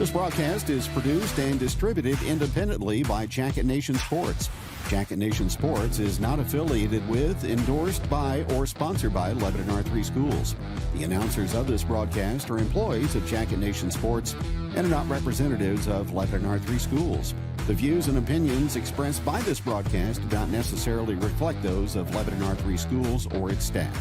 This broadcast is produced and distributed independently by Jacket Nation Sports. Jacket Nation Sports is not affiliated with, endorsed by, or sponsored by Lebanon R3 Schools. The announcers of this broadcast are employees of Jacket Nation Sports and are not representatives of Lebanon R3 Schools. The views and opinions expressed by this broadcast do not necessarily reflect those of Lebanon R3 Schools or its staff.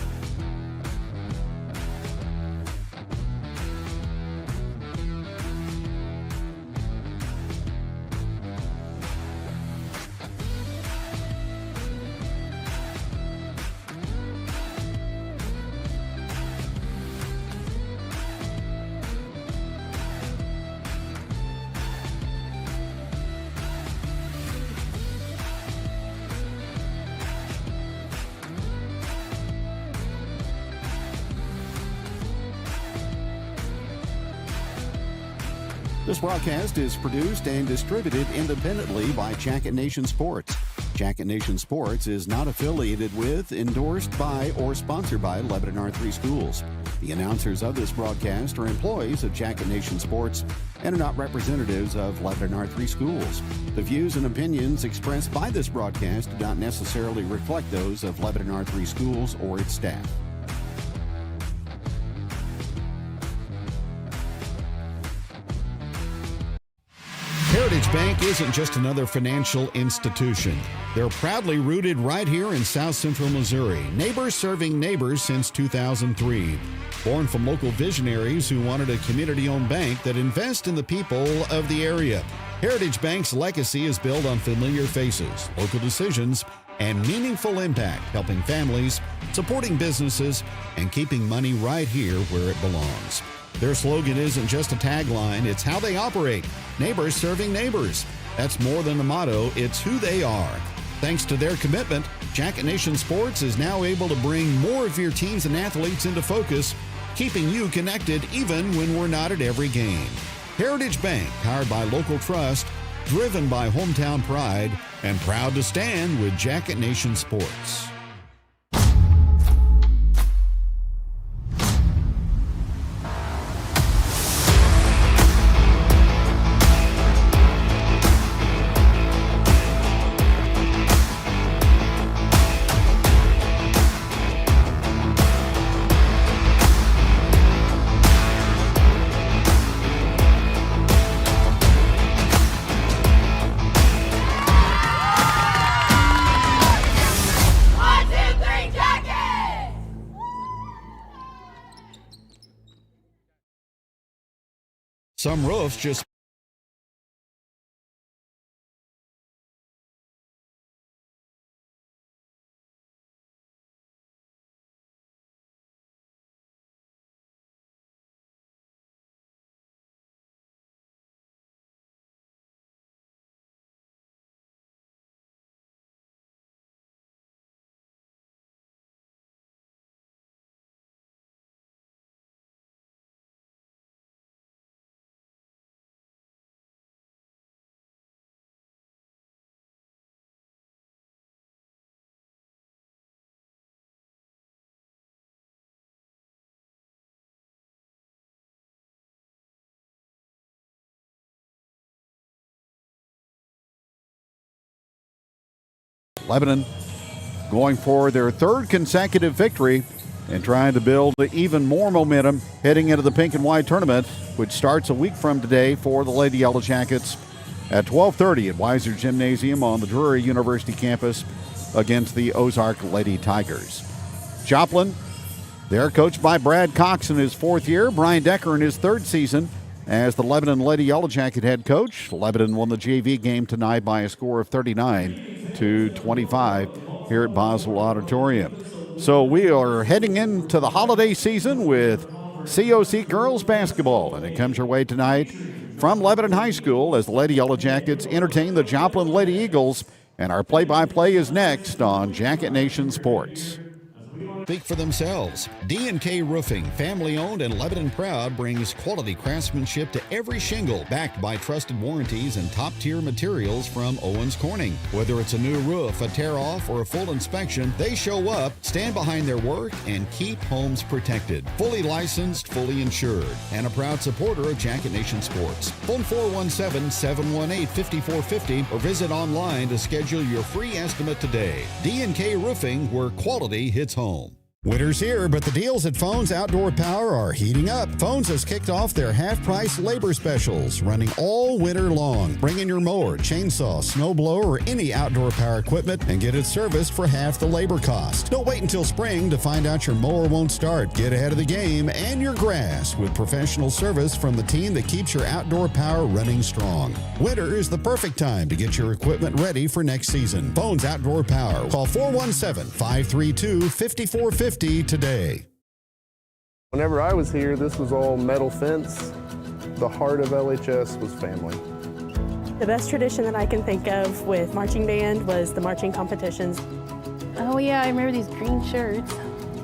This broadcast is produced and distributed independently by Jacket Nation Sports. Jacket Nation Sports is not affiliated with, endorsed by, or sponsored by Lebanon R3 Schools. The announcers of this broadcast are employees of Jacket Nation Sports and are not representatives of Lebanon R3 Schools. The views and opinions expressed by this broadcast do not necessarily reflect those of Lebanon R3 Schools or its staff. Heritage Bank isn't just another financial institution. They're proudly rooted right here in South Central Missouri, neighbors serving neighbors since 2003. Born from local visionaries who wanted a community-owned bank that invests in the people of the area. Heritage Bank's legacy is built on familiar faces, local decisions, and meaningful impact, helping families, supporting businesses, and keeping money right here where it belongs. Their slogan isn't just a tagline, it's how they operate. Neighbors serving neighbors. That's more than a motto, it's who they are. Thanks to their commitment, Jacket Nation Sports is now able to bring more of your teams and athletes into focus, keeping you connected even when we're not at every game. Heritage Bank, powered by local trust, driven by hometown pride, and proud to stand with Jacket Nation Sports. Some roofs just Lebanon going for their third consecutive victory and trying to build even more momentum heading into the pink and white tournament, which starts a week from today for the Lady Yellowjackets at 12:30 at Weiser Gymnasium on the Drury University campus against the Ozark Lady Tigers. Joplin, they're coached by Brad Cox in his fourth year, Brian Decker in his third season as the Lebanon Lady Yellowjacket head coach. Lebanon won the JV game tonight by a score of 39-25 here at Boswell Auditorium. So we are heading into the holiday season with COC girls basketball, and it comes your way tonight from Lebanon High School as the Lady Yellowjackets entertain the Joplin Lady Eagles, and our play-by-play is next on Jacket Nation Sports. speak for themselves. D&K Roofing, family-owned and Lebanon proud, brings quality craftsmanship to every shingle, backed by trusted warranties and top-tier materials from Owens Corning. Whether it's a new roof, a tear-off, or a full inspection, they show up, stand behind their work, and keep homes protected. Fully licensed, fully insured, and a proud supporter of Jacket Nation Sports. Phone 417-718-5450 or visit online to schedule your free estimate today. D&K Roofing, where quality hits home. Winter's here, but the deals at Fohn's Outdoor Power are heating up. Fohn's has kicked off their half-price labor specials, running all winter long. Bring in your mower, chainsaw, snowblower, or any outdoor power equipment and get it serviced for half the labor cost. Don't wait until spring to find out your mower won't start. Get ahead of the game and your grass with professional service from the team that keeps your outdoor power running strong. Winter is the perfect time to get your equipment ready for next season. Fohn's Outdoor Power. Call 417-532-5450 today. Whenever I was here, this was all metal fence. The heart of LHS was family. The best tradition that I can think of with marching band was the marching competitions. Oh yeah, I remember these green shirts.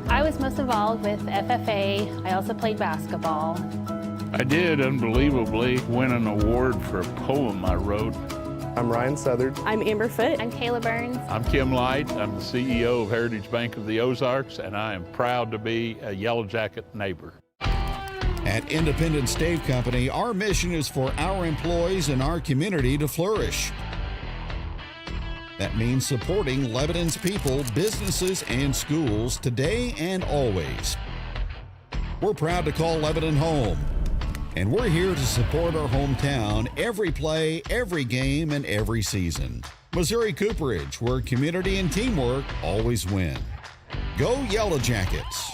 I was most involved with FFA. I also played basketball. I did unbelievably win an award for a poem I wrote. I'm Ryan Southard. I'm Amber Foote. I'm Kayla Burns. I'm Kim Light. I'm the CEO of Heritage Bank of the Ozarks, and I am proud to be a Yellowjacket neighbor. At Independent Stave Company, our mission is for our employees and our community to flourish. That means supporting Lebanon's people, businesses, and schools today and always. We're proud to call Lebanon home. And we're here to support our hometown every play, every game, and every season. Missouri Cooperage, where community and teamwork always win. Go Yellowjackets!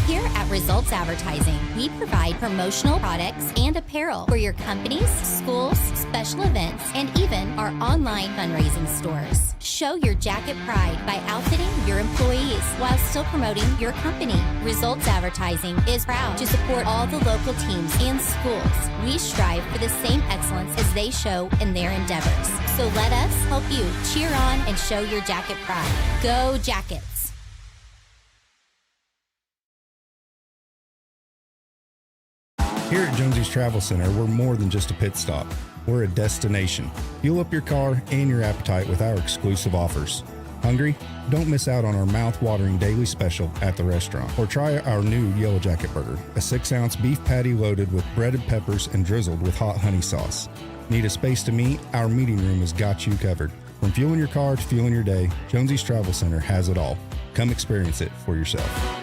Here at Results Advertising, we provide promotional products and apparel for your companies, schools, special events, and even our online fundraising stores. Show your jacket pride by outfitting your employees while still promoting your company. Results Advertising is proud to support all the local teams and schools. We strive for the same excellence as they show in their endeavors. So let us help you cheer on and show your jacket pride. Go Jackets! Here at Jonesy's Travel Center, we're more than just a pit stop. We're a destination. Fuel up your car and your appetite with our exclusive offers. Hungry? Don't miss out on our mouth-watering daily special at the restaurant. Or try our new Yellowjacket burger, a 6-ounce beef patty loaded with breaded peppers and drizzled with hot honey sauce. Need a space to meet? Our meeting room has got you covered. From fueling your car to fueling your day, Jonesy's Travel Center has it all. Come experience it for yourself.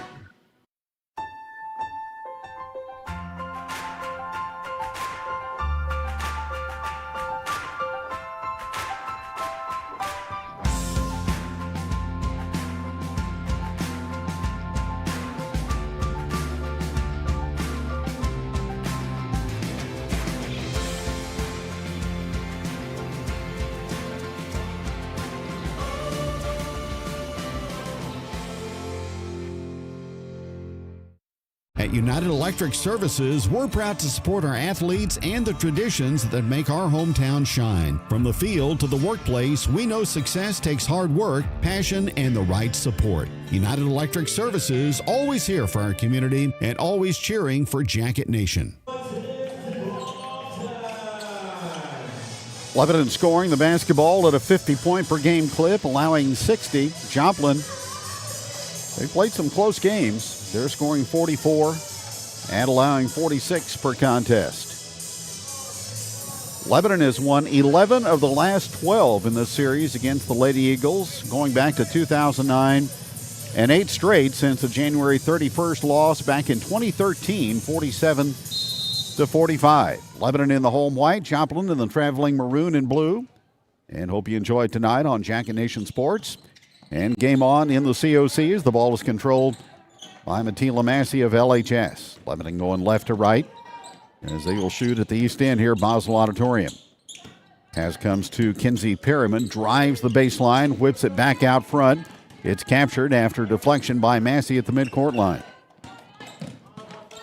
At United Electric Services, we're proud to support our athletes and the traditions that make our hometown shine. From the field to the workplace, we know success takes hard work, passion, and the right support. United Electric Services, always here for our community and always cheering for Jacket Nation. Lebanon scoring the basketball at a 50-point per game clip, allowing 60. Joplin, they played some close games. They're scoring 44 and allowing 46 per contest. Lebanon has won 11 of the last 12 in this series against the Lady Eagles, going back to 2009, and 8 straight since the January 31st loss back in 2013, 47-45. Lebanon in the home white, Joplin in the traveling maroon and blue. And hope you enjoyed tonight on Jacket Nation Sports. And game on in the COC as the ball is controlled by Matila Massey of LHS. Lebanon going left to right as they will shoot at the east end here, Boswell Auditorium. Pass comes to Kinsey Perriman, drives the baseline, whips it back out front. It's captured after deflection by Massey at the midcourt line.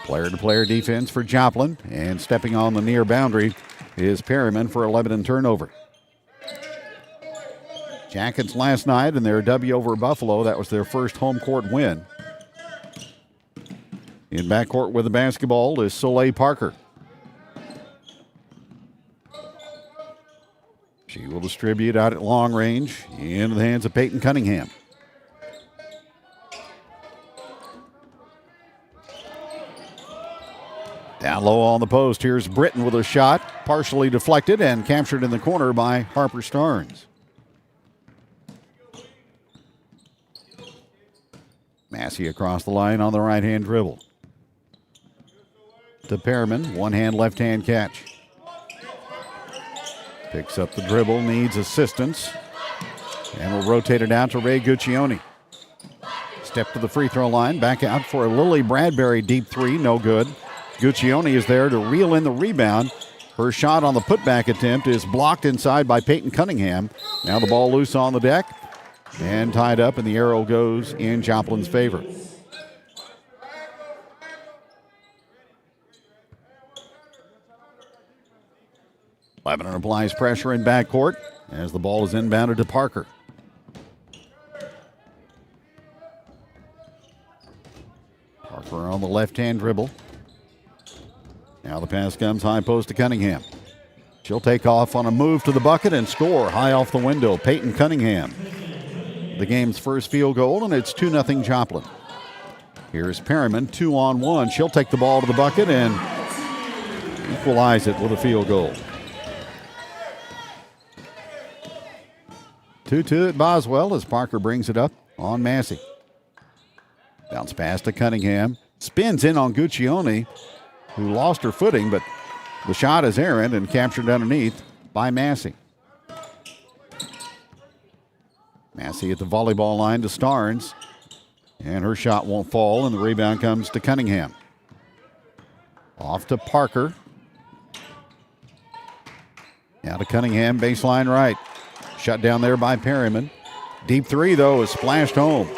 Player-to-player defense for Joplin, and stepping on the near boundary is Perriman for a Lebanon turnover. Jackets last night in their W over Buffalo. That was their first home court win. In backcourt with the basketball is Soleil Parker. She will distribute out at long range into the hands of Peyton Cunningham. Down low on the post, here's Britton with a shot, partially deflected and captured in the corner by Harper Starnes. Massey across the line on the right-hand dribble. To Perriman, one-hand, left-hand catch. Picks up the dribble, needs assistance, and will rotate it out to Ray Guccione. Step to the free throw line, back out for a Lily Bradbury deep three, no good. Guccione is there to reel in the rebound. Her shot on the putback attempt is blocked inside by Peyton Cunningham. Now the ball loose on the deck and tied up, and the arrow goes in Joplin's favor. Lebanon applies pressure in backcourt as the ball is inbounded to Parker. Parker on the left-hand dribble. Now the pass comes high post to Cunningham. She'll take off on a move to the bucket and score high off the window. Peyton Cunningham. The game's first field goal, and it's 2-0 Joplin. Here's Perriman, 2-on-1. She'll take the ball to the bucket and equalize it with a field goal. 2-2 at Boswell as Parker brings it up on Massey. Bounce pass to Cunningham. Spins in on Guccione, who lost her footing, but the shot is errant and captured underneath by Massey. Massey at the volleyball line to Starnes, and her shot won't fall, and the rebound comes to Cunningham. Off to Parker. Now to Cunningham, baseline right. Shut down there by Perriman. Deep three, though, is splashed home.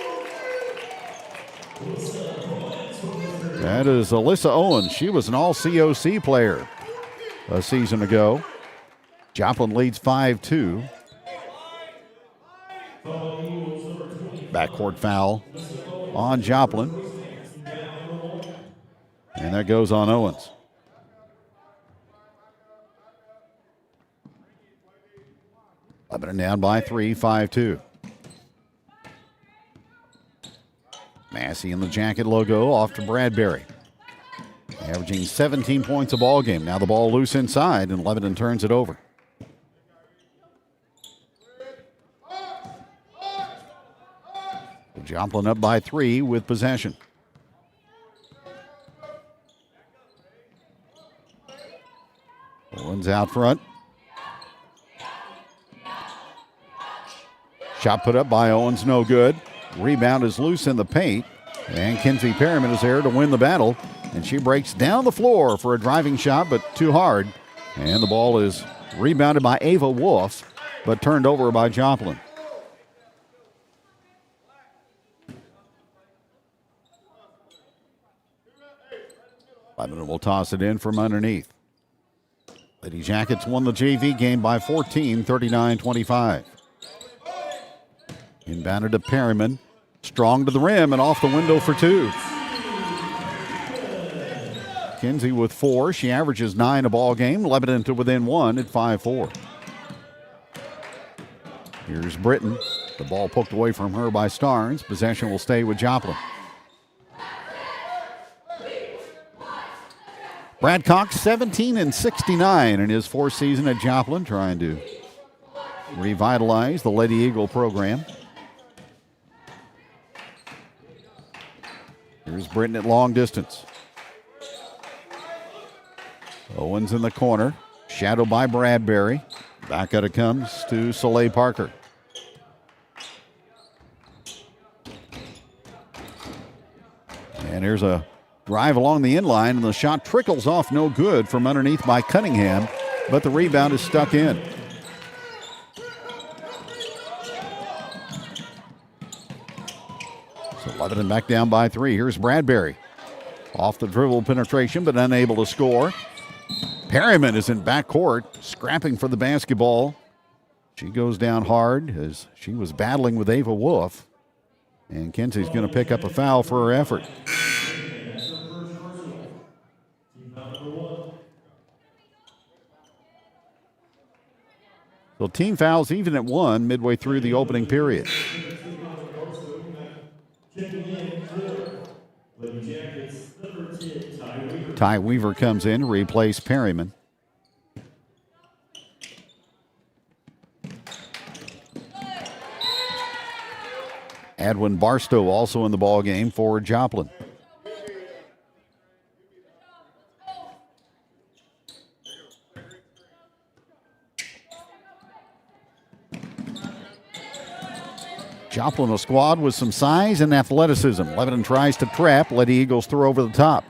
That is Alyssa Owens. She was an all-COC player a season ago. Joplin leads 5-2. Backcourt foul on Joplin. And that goes on Owens. Lebanon down by 3, 5-2. Massey in the jacket logo off to Bradbury. Averaging 17 points a ball game. Now the ball loose inside, and Lebanon turns it over. Joplin up by 3 with possession. Owens out front. Shot put up by Owens, no good. Rebound is loose in the paint, and Kinsey Perriman is there to win the battle, and she breaks down the floor for a driving shot, but too hard, and the ball is rebounded by Ava Wolf, but turned over by Joplin. Lebanon will toss it in from underneath. Lady Jackets won the JV game by 14, 39-25. Inbounded to Perriman. Strong to the rim and off the window for 2. Kinsey with 4. She averages 9 a ball game. Lebanon to within 1 at 5-4. Here's Britton. The ball poked away from her by Starnes. Possession will stay with Joplin. Brad Cox, 17-69 in his 4th season at Joplin, trying to revitalize the Lady Eagle program. Here's Britton at long distance. Owens in the corner, shadowed by Bradbury. Back out it comes to Soleil Parker. And here's a drive along the inline, and the shot trickles off no good from underneath by Cunningham, but the rebound is stuck in. So Lebanon back down by 3. Here's Bradbury. Off the dribble penetration, but unable to score. Perriman is in backcourt, scrapping for the basketball. She goes down hard as she was battling with Ava Wolf. And Kenzie's going to pick up a foul for her effort. So team fouls even at 1 midway through the opening period. Ty Weaver comes in to replace Perryman. Edwin Barstow also in the ball game for Joplin. Joplin, a squad with some size and athleticism. Lebanon tries to trap. Lady Eagles throw over the top.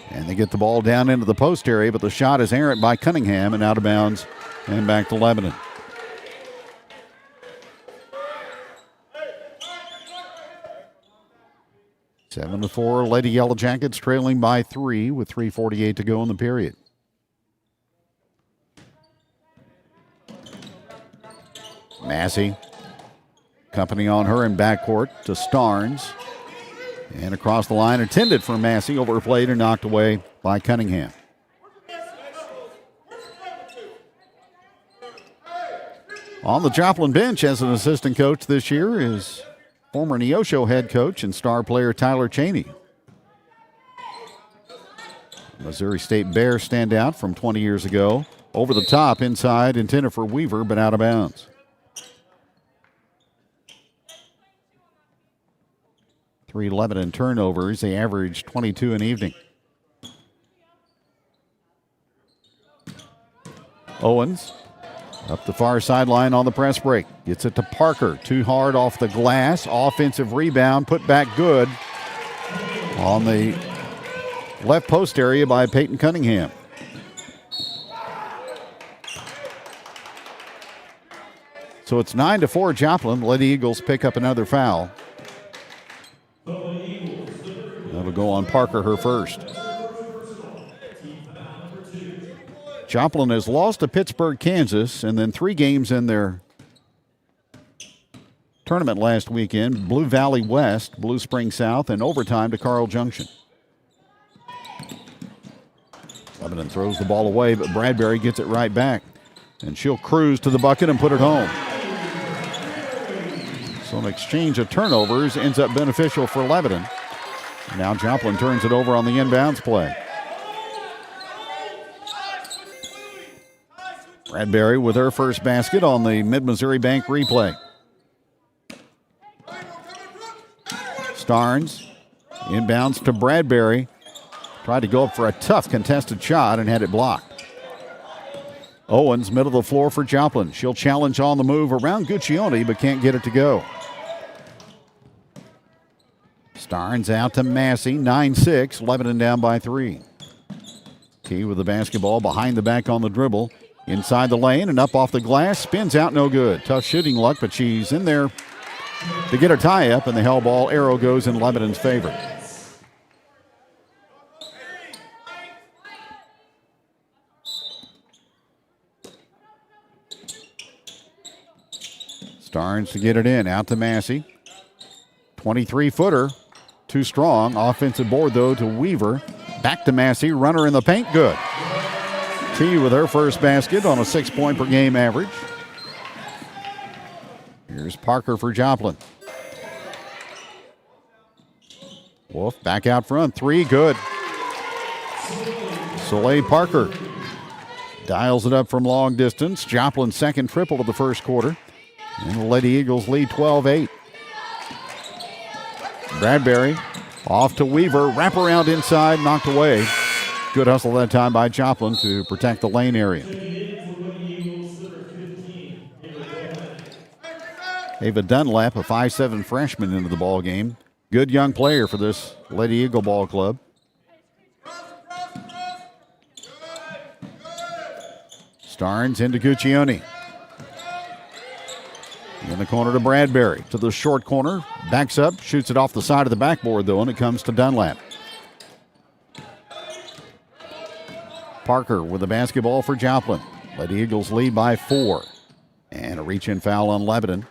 And they get the ball down into the post area, but the shot is errant by Cunningham and out of bounds and back to Lebanon. Seven to 4, Lady Yellowjackets trailing by 3 with 3:48 to go in the period. Massey. Company on her in backcourt to Starnes. And across the line, intended for Massey, overplayed and knocked away by Cunningham. On the Joplin bench as an assistant coach this year is former Neosho head coach and star player Tyler Cheney. Missouri State Bears standout from 20 years ago. Over the top, inside, intended for Weaver, but out of bounds. 3 Lebanon turnovers. They average 22 an evening. Owens up the far sideline on the press break. Gets it to Parker. Too hard off the glass. Offensive rebound. Put back good on the left post area by Peyton Cunningham. So it's 9 to 4 Joplin. Lady Eagles pick up another foul. That'll go on Parker, her first. Joplin has lost to Pittsburgh, Kansas, and then 3 games in their tournament last weekend. Blue Valley West, Blue Spring South, and overtime to Carl Junction. Lebanon throws the ball away, but Bradbury gets it right back. And she'll cruise to the bucket and put it home. So an exchange of turnovers ends up beneficial for Lebanon. Now Joplin turns it over on the inbounds play. Bradbury with her first basket on the Mid-Missouri Bank replay. Starnes inbounds to Bradbury. Tried to go up for a tough contested shot and had it blocked. Owens, middle of the floor for Joplin. She'll challenge on the move around Guccione, but can't get it to go. Starnes out to Massey, 9-6, Lebanon down by 3. Key with the basketball behind the back on the dribble. Inside the lane and up off the glass, spins out, no good. Tough shooting luck, but she's in there to get her tie up, and the hell ball arrow goes in Lebanon's favor. Starnes to get it in, out to Massey. 23-footer, too strong. Offensive board, though, to Weaver. Back to Massey, runner in the paint, good. T with her first basket on a 6-point per game average. Here's Parker for Joplin. Wolf back out front, 3, good. Soleil Parker dials it up from long distance. Joplin's second triple of the first quarter. And the Lady Eagles lead 12-8. Bradbury off to Weaver, wraparound inside, knocked away. Good hustle that time by Joplin to protect the lane area. Ava Dunlap, a 5'7" freshman, into the ball game. Good young player for this Lady Eagle ball club. Starnes into Guccione. In the corner to Bradbury. To the short corner. Backs up. Shoots it off the side of the backboard, though, and it comes to Dunlap. Parker with the basketball for Joplin. Lady Eagles lead by 4. And a reach-in foul on Lebanon.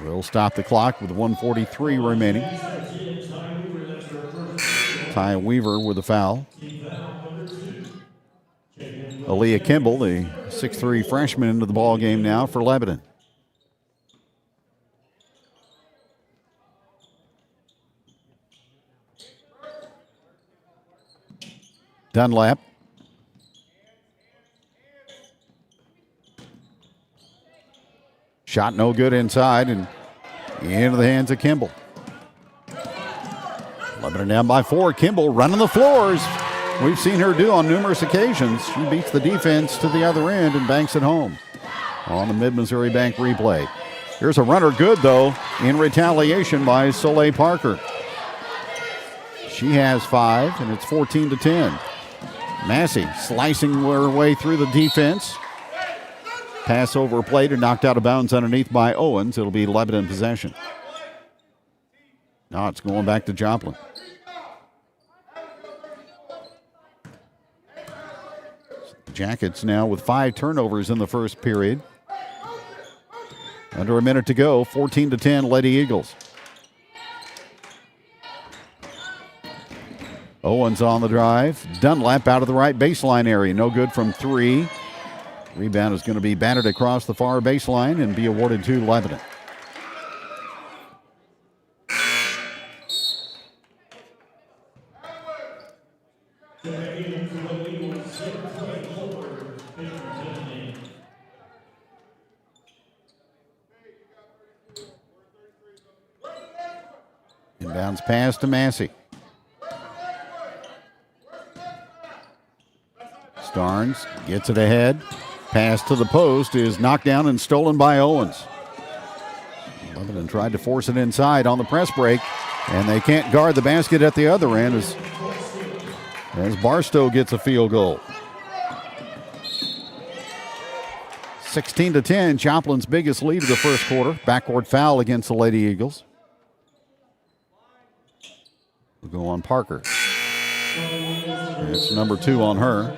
We'll stop the clock with 1:43 remaining. Ty Weaver with the foul. Aaliyah Kimball, the 6'3" freshman, into the ball game now for Lebanon. Dunlap. Shot no good inside and into the hands of Kimball. Lebanon down by 4. Kimball running the floors. We've seen her do on numerous occasions. She beats the defense to the other end and banks it home on the Mid-Missouri Bank replay. Here's a runner good, though, in retaliation by Soleil Parker. She has 5, and it's 14-10. Massey slicing her way through the defense. Pass over played and knocked out of bounds underneath by Owens. It'll be Lebanon possession. Now it's going back to Joplin. Jackets now with 5 turnovers in the first period. Under a minute to go, 14-10 Lady Eagles. Owens on the drive. Dunlap out of the right baseline area. No good from 3. Rebound is going to be batted across the far baseline and be awarded to Lebanon. Inbounds pass to Massey. Starnes gets it ahead. Pass to the post is knocked down and stolen by Owens. Lebanon tried to force it inside on the press break, and they can't guard the basket at the other end as Barstow gets a field goal. 16-10, Joplin's biggest lead of the first quarter. Backcourt foul against the Lady Eagles. We'll go on Parker. It's number 2 on her.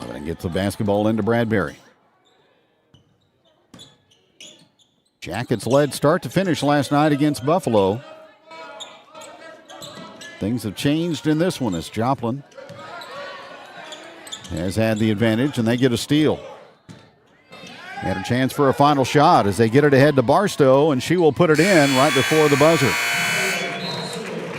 Lebanon gets the basketball into Bradbury. Jackets led start to finish last night against Buffalo. Things have changed in this one as Joplin has had the advantage and they get a steal. Had a chance for a final shot as they get it ahead to Barstow, and she will put it in right before the buzzer.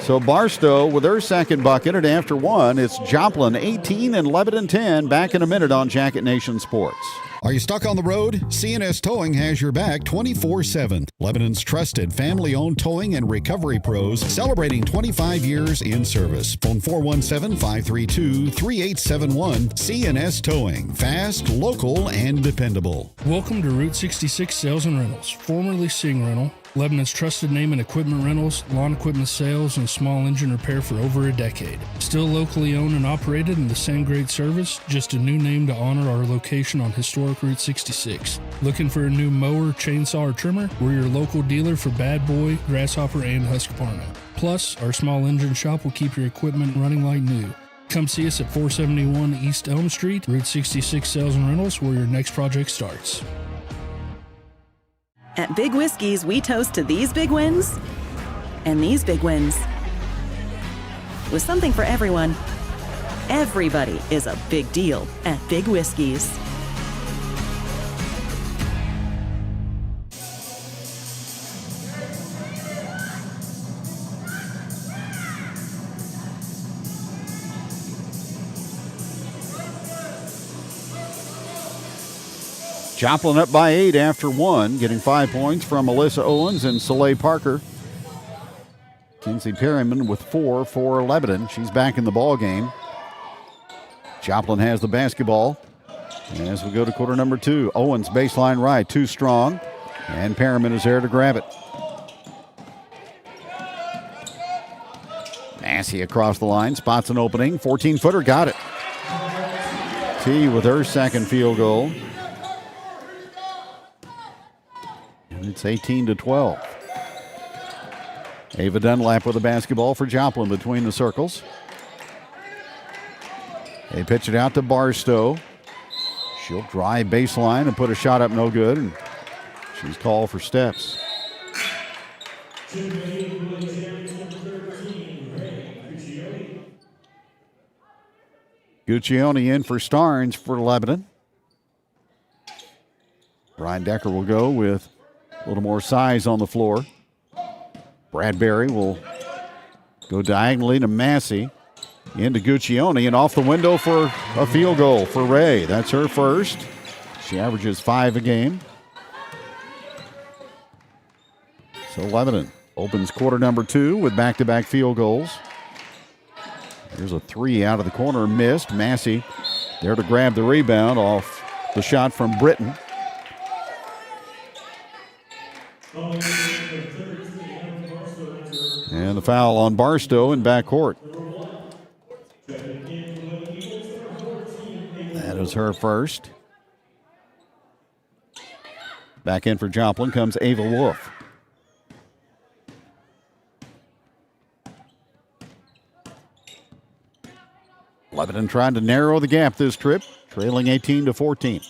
So Barstow with her second bucket, and after 1, it's Joplin 18 and Lebanon 10. Back in a minute on Jacket Nation Sports. Are you stuck on the road? CNS Towing has your back 24/7. Lebanon's trusted family-owned towing and recovery pros, celebrating 25 years in service. Phone 417-532-3871. CNS Towing. Fast, local, and dependable. Welcome to Route 66 Sales and Rentals, formerly Sing Rental. Lebanon's trusted name in equipment rentals, lawn equipment sales, and small engine repair for over a decade. Still locally owned and operated in the same great service, just a new name to honor our location on historic Route 66. Looking for a new mower, chainsaw, or trimmer? We're your local dealer for Bad Boy, Grasshopper, and Husqvarna. Plus, our small engine shop will keep your equipment running like new. Come see us at 471 East Elm Street, Route 66 Sales and Rentals, where your next project starts. At Big Whiskeys, we toast to these big wins and these big wins. With something for everyone, everybody is a big deal at Big Whiskeys. Joplin up by 8 after 1, getting 5 points from Alyssa Owens and Soleil Parker. Kinsey Perryman with 4 for Lebanon. She's back in the ball game. Joplin has the basketball as we go to quarter number 2. Owens baseline right, too strong, and Perryman is there to grab it. Massey across the line, spots an opening, 14-footer, got it. T with her second field goal. It's 18-12. Ava Dunlap with the basketball for Joplin between the circles. They pitch it out to Barstow. She'll drive baseline and put a shot up no good, and she's called for steps. Guccione in for Starnes for Lebanon. Brian Decker will go with a little more size on the floor. Bradbury will go diagonally to Massey. Into Guccione and off the window for a field goal for Ray. That's her first. She averages 5 a game. So Lebanon opens quarter number 2 with back-to-back field goals. Here's a 3 out of the corner, missed. Massey there to grab the rebound off the shot from Britton. And the foul on Barstow in backcourt. That is her first. Back in for Joplin comes Ava Wolf. Lebanon trying to narrow the gap this trip, trailing 18-14.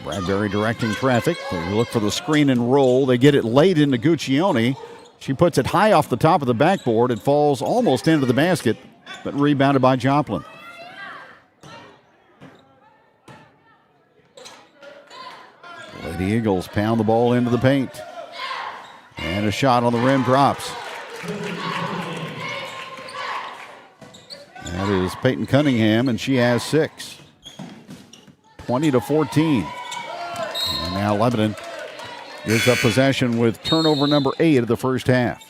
Bradbury directing traffic. They look for the screen and roll. They get it late into Guccione. She puts it high off the top of the backboard. It falls almost into the basket, but rebounded by Joplin. Lady Eagles pound the ball into the paint. And a shot on the rim drops. That is Peyton Cunningham, and she has 6. 20-14. And now Lebanon gives up possession with turnover number 8 of the first half.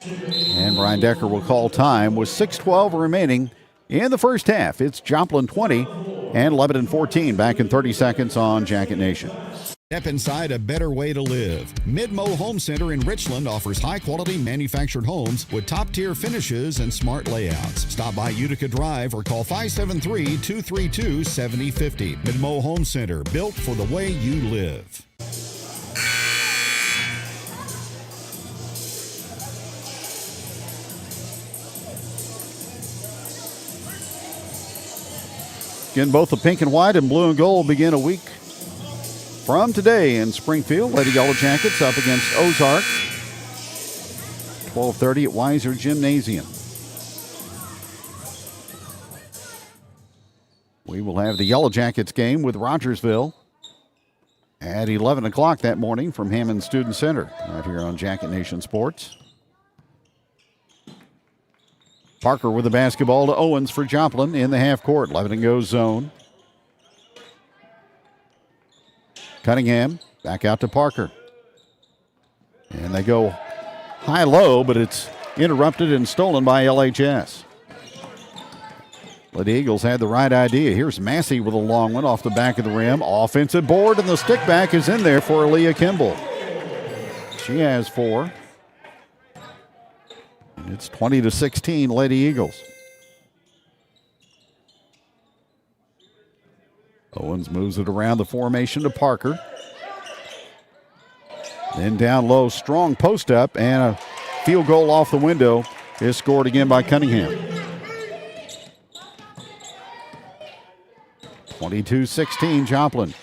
And Brian Decker will call time with 6:12 remaining in the first half. It's Joplin 20 and Lebanon 14. Back in 30 seconds on Jacket Nation. Step inside a better way to live. Midmo Home Center in Richland offers high-quality manufactured homes with top-tier finishes and smart layouts. Stop by Utica Drive or call 573-232-7050. Midmo Home Center, built for the way you live. Again, both the pink and white and blue and gold begin a week from today in Springfield. Lady Yellowjackets up against Ozarks. 12:30 at Weiser Gymnasium. We will have the Yellowjackets game with Rogersville at 11 o'clock that morning from Hammond Student Center right here on Jacket Nation Sports. Parker with the basketball to Owens for Joplin in the half court. Lebanon goes zone. Cunningham back out to Parker. And they go high-low, but it's interrupted and stolen by LHS. The Eagles had the right idea. Here's Massey with a long one off the back of the rim. Offensive board, and the stick back is in there for Aaliyah Kimball. She has 4. And it's 20-16, Lady Eagles. Owens moves it around the formation to Parker. Then down low, strong post up, and a field goal off the window is scored again by Cunningham. 22-16 Joplin.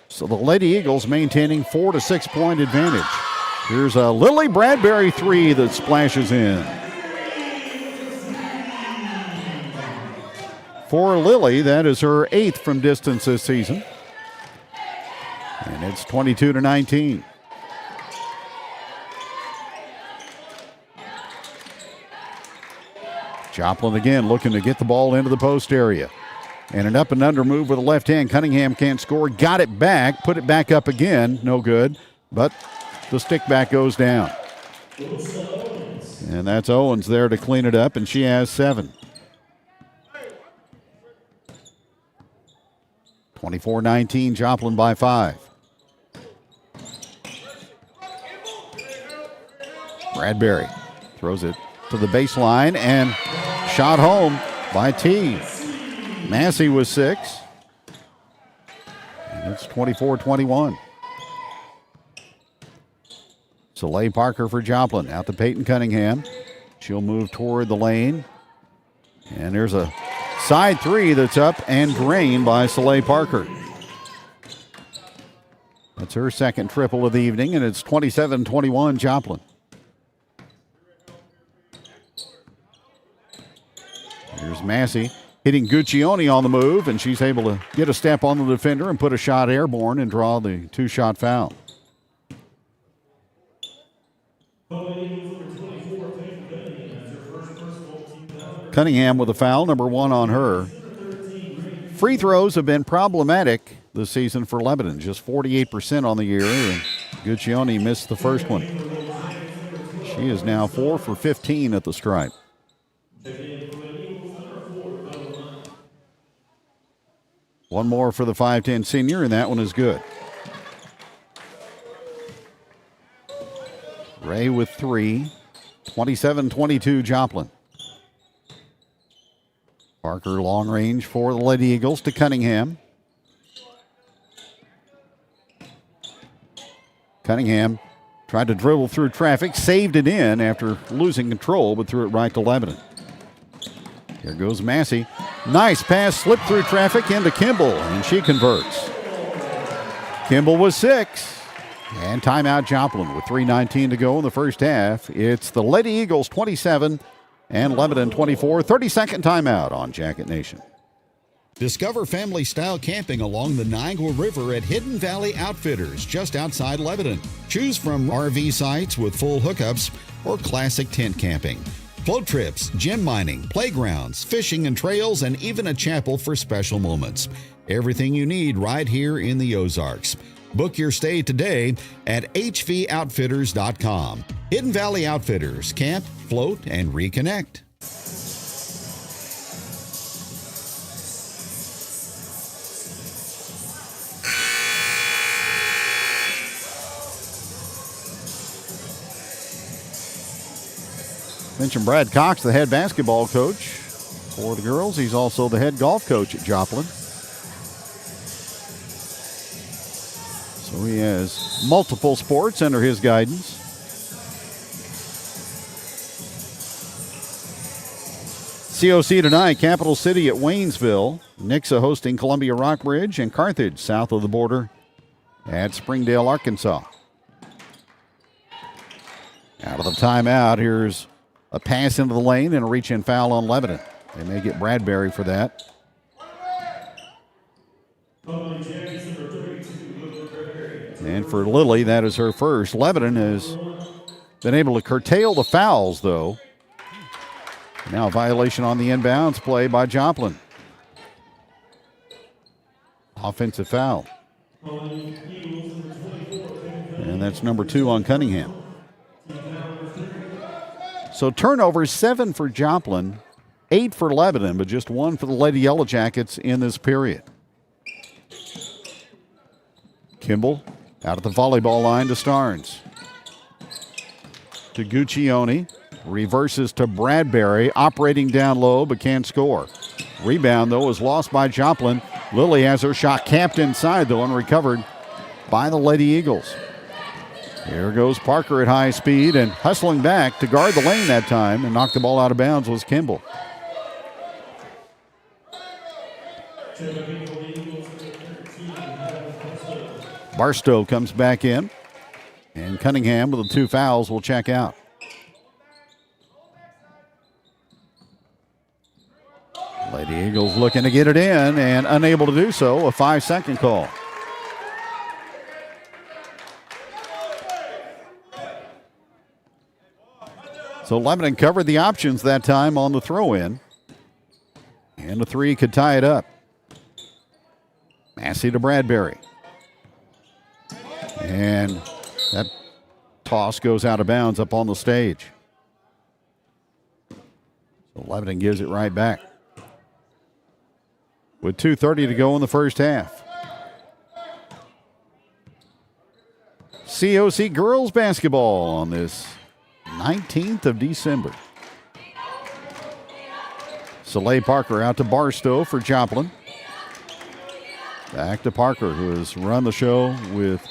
So the Lady Eagles maintaining 4 to 6 point advantage. Here's a Lily Bradbury 3 that splashes in. For Lily, that is her 8th from distance this season. And it's 22-19. Joplin again looking to get the ball into the post area. And an up and under move with the left hand. Cunningham can't score. Got it back. Put it back up again. No good. But the stick back goes down. And that's Owens there to clean it up, and she has 7. 24-19, Joplin by 5. Bradbury throws it to the baseline and shot home by T. Massey was 6. It's 24-21. Soleil Parker for Joplin. Out to Peyton Cunningham. She'll move toward the lane. And there's a side three that's up and drained by Soleil Parker. That's her second triple of the evening, and it's 27-21 Joplin. Here's Massey hitting Guccione on the move, and she's able to get a step on the defender and put a shot airborne and draw the two-shot foul. Cunningham with a foul, number 1 on her. Free throws have been problematic this season for Lebanon, just 48% on the year, and Guccione missed the first one. She is now 4 for 15 at the stripe. One more for the 5'10 senior, and that one is good. Ray with 3, 27-22 Joplin. Parker long range for the Lady Eagles to Cunningham. Cunningham tried to dribble through traffic, saved it in after losing control, but threw it right to Lebanon. Here goes Massey. Nice pass, slipped through traffic into Kimball, and she converts. Kimball was 6. And timeout Joplin with 3:19 to go in the first half. It's the Lady Eagles 27 and Lebanon 24. 30-second timeout on Jacket Nation. Discover family-style camping along the Niagara River at Hidden Valley Outfitters, just outside Lebanon. Choose from RV sites with full hookups or classic tent camping. Float trips, gem mining, playgrounds, fishing and trails, and even a chapel for special moments. Everything you need right here in the Ozarks. Book your stay today at hvoutfitters.com. Hidden Valley Outfitters. Camp, float, and reconnect. Mentioned Brad Cox, the head basketball coach for the girls. He's also the head golf coach at Joplin. So he has multiple sports under his guidance. COC tonight, Capital City at Waynesville. Nixa hosting Columbia Rockbridge, and Carthage south of the border at Springdale, Arkansas. Out of the timeout, here's a pass into the lane and a reach-in foul on Lebanon. They may get Bradbury for that. And for Lily, that is her first. Lebanon has been able to curtail the fouls, though. Now a violation on the inbounds play by Joplin. Offensive foul. And that's number 2 on Cunningham. So turnovers, 7 for Joplin, 8 for Lebanon, but just 1 for the Lady Yellowjackets in this period. Kimball out at the volleyball line to Starnes. To Guccione. Reverses to Bradbury, operating down low but can't score. Rebound, though, is lost by Joplin. Lily has her shot capped inside, though, and recovered by the Lady Eagles. Here goes Parker at high speed, and hustling back to guard the lane that time and knock the ball out of bounds was Kimball. Barstow comes back in, and Cunningham with the 2 fouls will check out. Lady Eagles looking to get it in and unable to do so. A 5-second call. So Lebanon covered the options that time on the throw-in. And the 3 could tie it up. Massey to Bradbury. And that toss goes out of bounds up on the stage. So Lebanon gives it right back. With 2:30 to go in the first half. COC girls basketball on this 19th of December. Soleil Parker out to Barstow for Joplin. Back to Parker, who has run the show with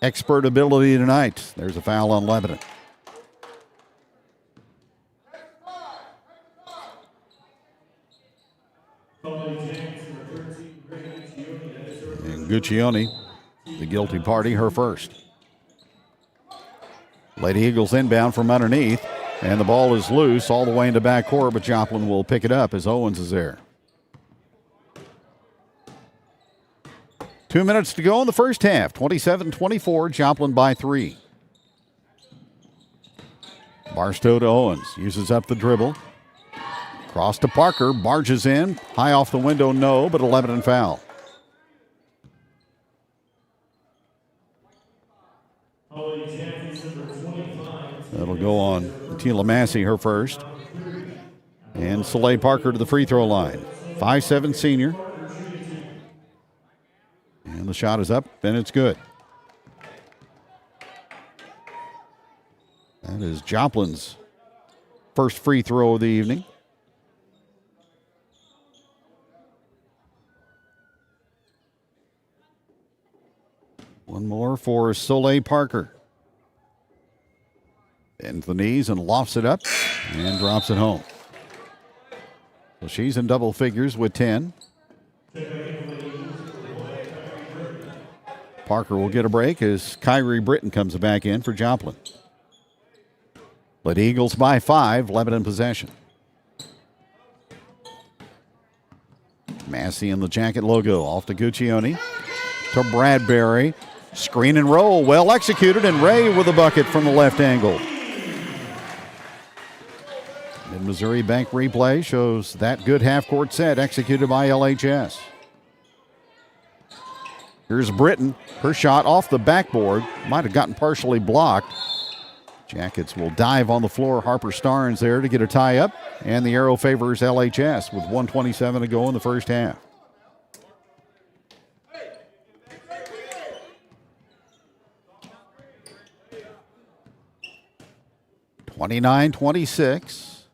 expert ability tonight. There's a foul on Lebanon. And Guccione, the guilty party, her first. Lady Eagles inbound from underneath, and the ball is loose all the way into backcourt, but Joplin will pick it up as Owens is there. 2 minutes to go in the first half. 27-24, Joplin by 3. Barstow to Owens, uses up the dribble. Cross to Parker, barges in. High off the window, no, but a Lebanon foul. That'll go on Tila Massey, her first. And Soleil Parker to the free throw line. 5'7" senior. And the shot is up, and it's good. That is Joplin's first free throw of the evening. One more for Soleil Parker. Bends the knees and lofts it up and drops it home. So she's in double figures with 10. Parker will get a break as Kyrie Britton comes back in for Joplin. Lady Eagles by 5, Lebanon possession. Massey in the jacket logo, off to Guccione, to Bradbury. Screen and roll, well executed, and Ray with a bucket from the left angle. Mid-Missouri Bank replay shows that good half-court set executed by LHS. Here's Britton. Her shot off the backboard. Might have gotten partially blocked. Jackets will dive on the floor. Harper Starnes there to get a tie-up. And the arrow favors LHS with 1:27 to go in the first half. (29-26).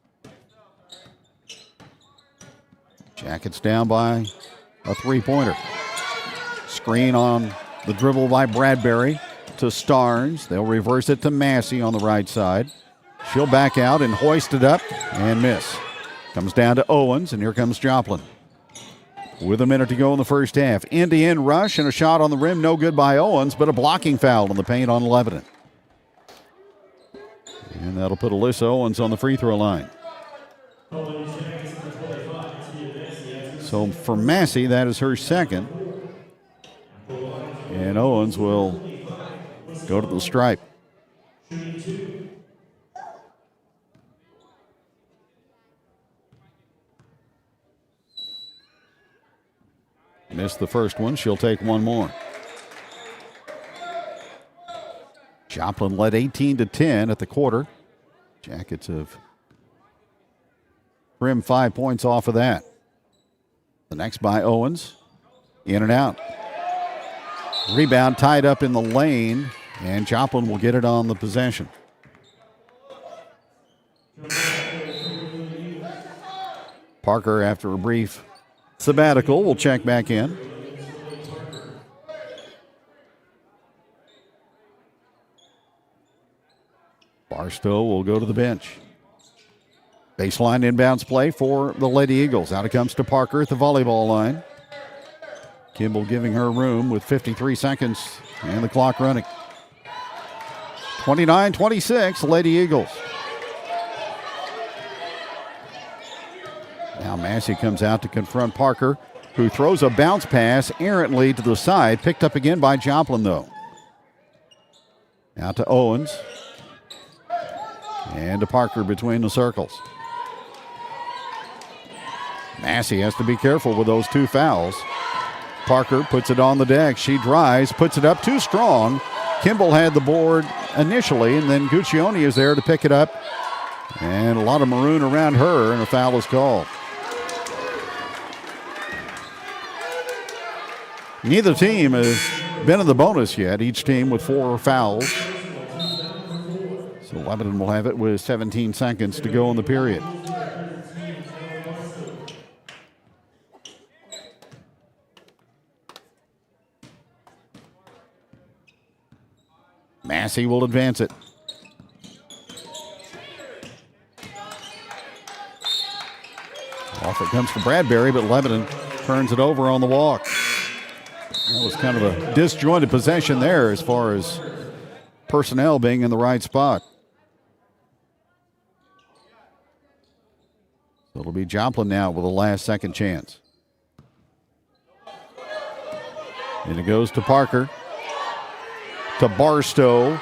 Jackets down by a three-pointer. Screen on the dribble by Bradbury to Starnes. They'll reverse it to Massey on the right side. She'll back out and hoist it up and miss. Comes down to Owens, and here comes Joplin. With a minute to go in the first half. End-to-end rush and a shot on the rim. No good by Owens, but a blocking foul in the paint on Lebanon. And that'll put Alyssa Owens on the free throw line. So for Massey, that is her second. And Owens will go to the stripe. Missed the first one. She'll take one more. Joplin led 18-10 at the quarter. Jackets have trimmed 5 points off of that. The next by Owens. In and out. Rebound tied up in the lane, and Joplin will get it on the possession. Parker, after a brief sabbatical, will check back in. Barstow will go to the bench. Baseline inbounds play for the Lady Eagles. Out it comes to Parker at the volleyball line. Kimball giving her room with 53 seconds and the clock running. 29-26, Lady Eagles. Now Massey comes out to confront Parker, who throws a bounce pass errantly to the side. Picked up again by Joplin, though. Out to Owens. And to Parker between the circles. Massey has to be careful with those two fouls. Parker puts it on the deck. She drives, puts it up too strong. Kimball had the board initially, and then Guccione is there to pick it up. And a lot of maroon around her, and a foul is called. Neither team has been in the bonus yet, each team with 4 fouls. So Lebanon will have it with 17 seconds to go in the period. Massey will advance it. Off it comes to Bradbury, but Lebanon turns it over on the walk. That was kind of a disjointed possession there as far as personnel being in the right spot. So it'll be Joplin now with a last second chance. And it goes to Parker. To Barstow.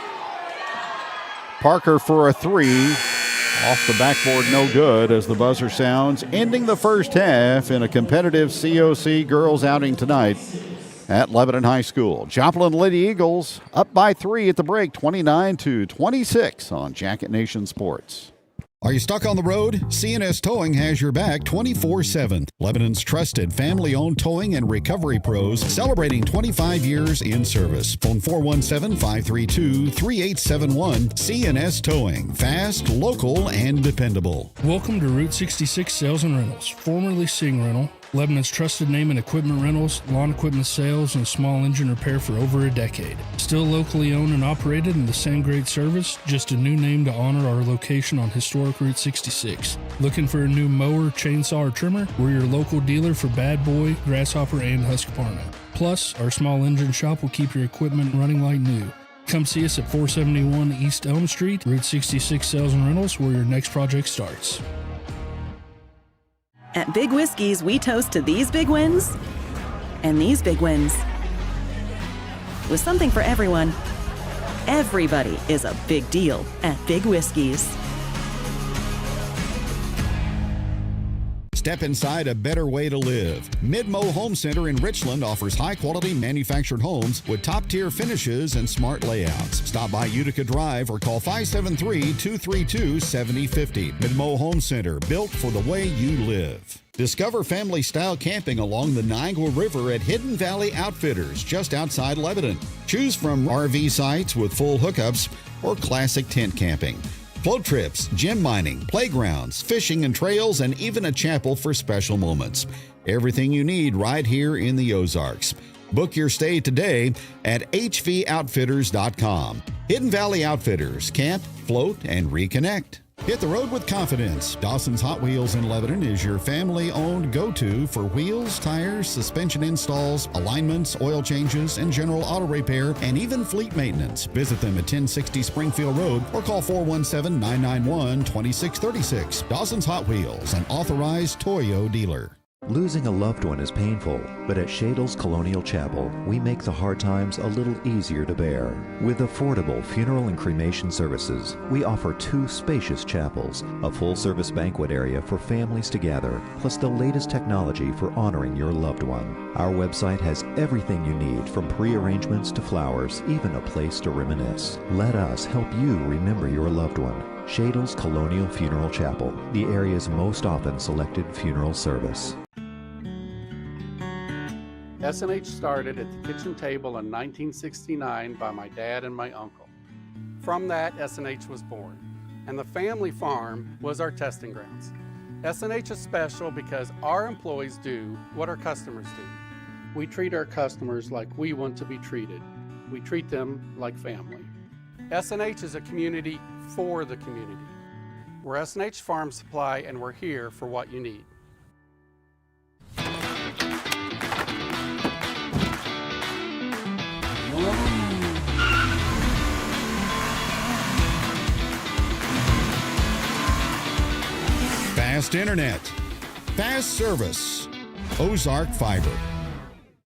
Parker for a three. Off the backboard, no good as the buzzer sounds, ending the first half in a competitive COC girls outing tonight at Lebanon High School. Joplin Lady Eagles up by 3 at the break, 29-26 on Jacket Nation Sports. Are you stuck on the road? CNS Towing has your back 24/7. Lebanon's trusted family-owned towing and recovery pros celebrating 25 years in service. Phone 417-532-3871. CNS Towing. Fast, local, and dependable. Welcome to Route 66 Sales and Rentals, formerly Sing Rental. Lebanon's trusted name in equipment rentals, lawn equipment sales, and small engine repair for over a decade. Still locally owned and operated in the same great service, just a new name to honor our location on historic Route 66. Looking for a new mower, chainsaw, or trimmer? We're your local dealer for Bad Boy, Grasshopper, and Husqvarna. Plus, our small engine shop will keep your equipment running like new. Come see us at 471 East Elm Street, Route 66 Sales and Rentals, where your next project starts. At Big Whiskeys, we toast to these big wins and these big wins. With something for everyone, everybody is a big deal at Big Whiskeys. Step inside a better way to live. Midmo Home Center in Richland offers high-quality manufactured homes with top-tier finishes and smart layouts. Stop by Utica Drive or call 573-232-7050. Midmo Home Center, built for the way you live. Discover family-style camping along the Niagara River at Hidden Valley Outfitters, just outside Lebanon. Choose from RV sites with full hookups or classic tent camping. Float trips, gem mining, playgrounds, fishing and trails, and even a chapel for special moments. Everything you need right here in the Ozarks. Book your stay today at hvoutfitters.com. Hidden Valley Outfitters. Camp, float, and reconnect. Hit the road with confidence. Dawson's Hot Wheels in Lebanon is your family-owned go-to for wheels, tires, suspension installs, alignments, oil changes, and general auto repair, and even fleet maintenance. Visit them at 1060 Springfield Road or call 417-991-2636. Dawson's Hot Wheels, an authorized Toyo dealer. Losing a loved one is painful, but at Shadle's Colonial Chapel, we make the hard times a little easier to bear. With affordable funeral and cremation services, we offer 2 spacious chapels, a full-service banquet area for families to gather, plus the latest technology for honoring your loved one. Our website has everything you need, from pre-arrangements to flowers, even a place to reminisce. Let us help you remember your loved one. Shadle's Colonial Funeral Chapel, the area's most often selected funeral service. S&H started at the kitchen table in 1969 by my dad and my uncle. From that, S&H was born, and the family farm was our testing grounds. S&H is special because our employees do what our customers do. We treat our customers like we want to be treated. We treat them like family. S&H is a community for the community. We're S&H Farm Supply, and we're here for what you need. Fast internet, fast service, Ozark Fiber.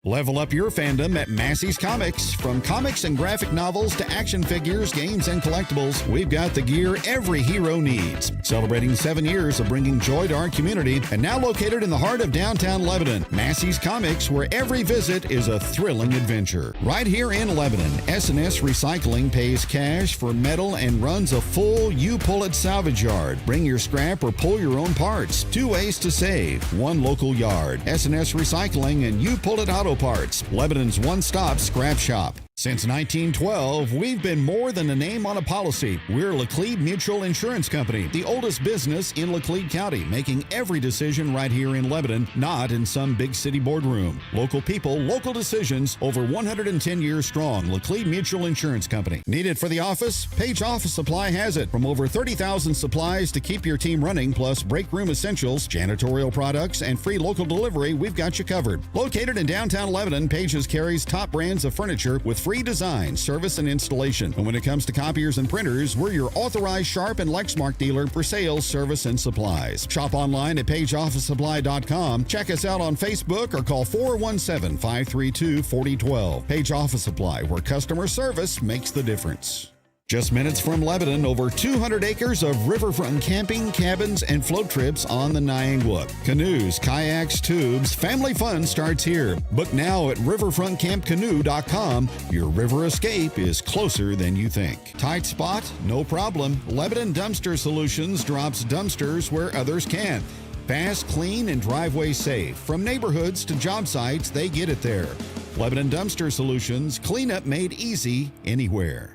Level up your fandom at Massey's Comics. From comics and graphic novels to action figures, games, and collectibles, we've got the gear every hero needs. Celebrating 7 years of bringing joy to our community, and now located in the heart of downtown Lebanon, Massey's Comics, where every visit is a thrilling adventure. Right here in Lebanon, S&S Recycling pays cash for metal and runs a full you-pull-it salvage yard. Bring your scrap or pull your own parts. 2 ways to save. 1 local yard. S&S Recycling and You-Pull-It Auto Parts, Lebanon's one-stop scrap shop. Since 1912, we've been more than a name on a policy. We're Laclede Mutual Insurance Company, the oldest business in Laclede County, making every decision right here in Lebanon, not in some big city boardroom. Local people, local decisions, over 110 years strong. Laclede Mutual Insurance Company. Need it for the office? Page Office Supply has it. From over 30,000 supplies to keep your team running, plus break room essentials, janitorial products, and free local delivery, we've got you covered. Located in downtown Lebanon, Pages carries top brands of furniture with free design, service, and installation. And when it comes to copiers and printers, we're your authorized Sharp and Lexmark dealer for sales, service, and supplies. Shop online at pageofficesupply.com. Check us out on Facebook or call 417-532-4012. Page Office Supply, where customer service makes the difference. Just minutes from Lebanon, over 200 acres of riverfront camping, cabins, and float trips on the Niangua. Canoes, kayaks, tubes, family fun starts here. Book now at riverfrontcampcanoe.com. Your river escape is closer than you think. Tight spot? No problem. Lebanon Dumpster Solutions drops dumpsters where others can't. Fast, clean, and driveway safe. From neighborhoods to job sites, they get it there. Lebanon Dumpster Solutions, cleanup made easy anywhere.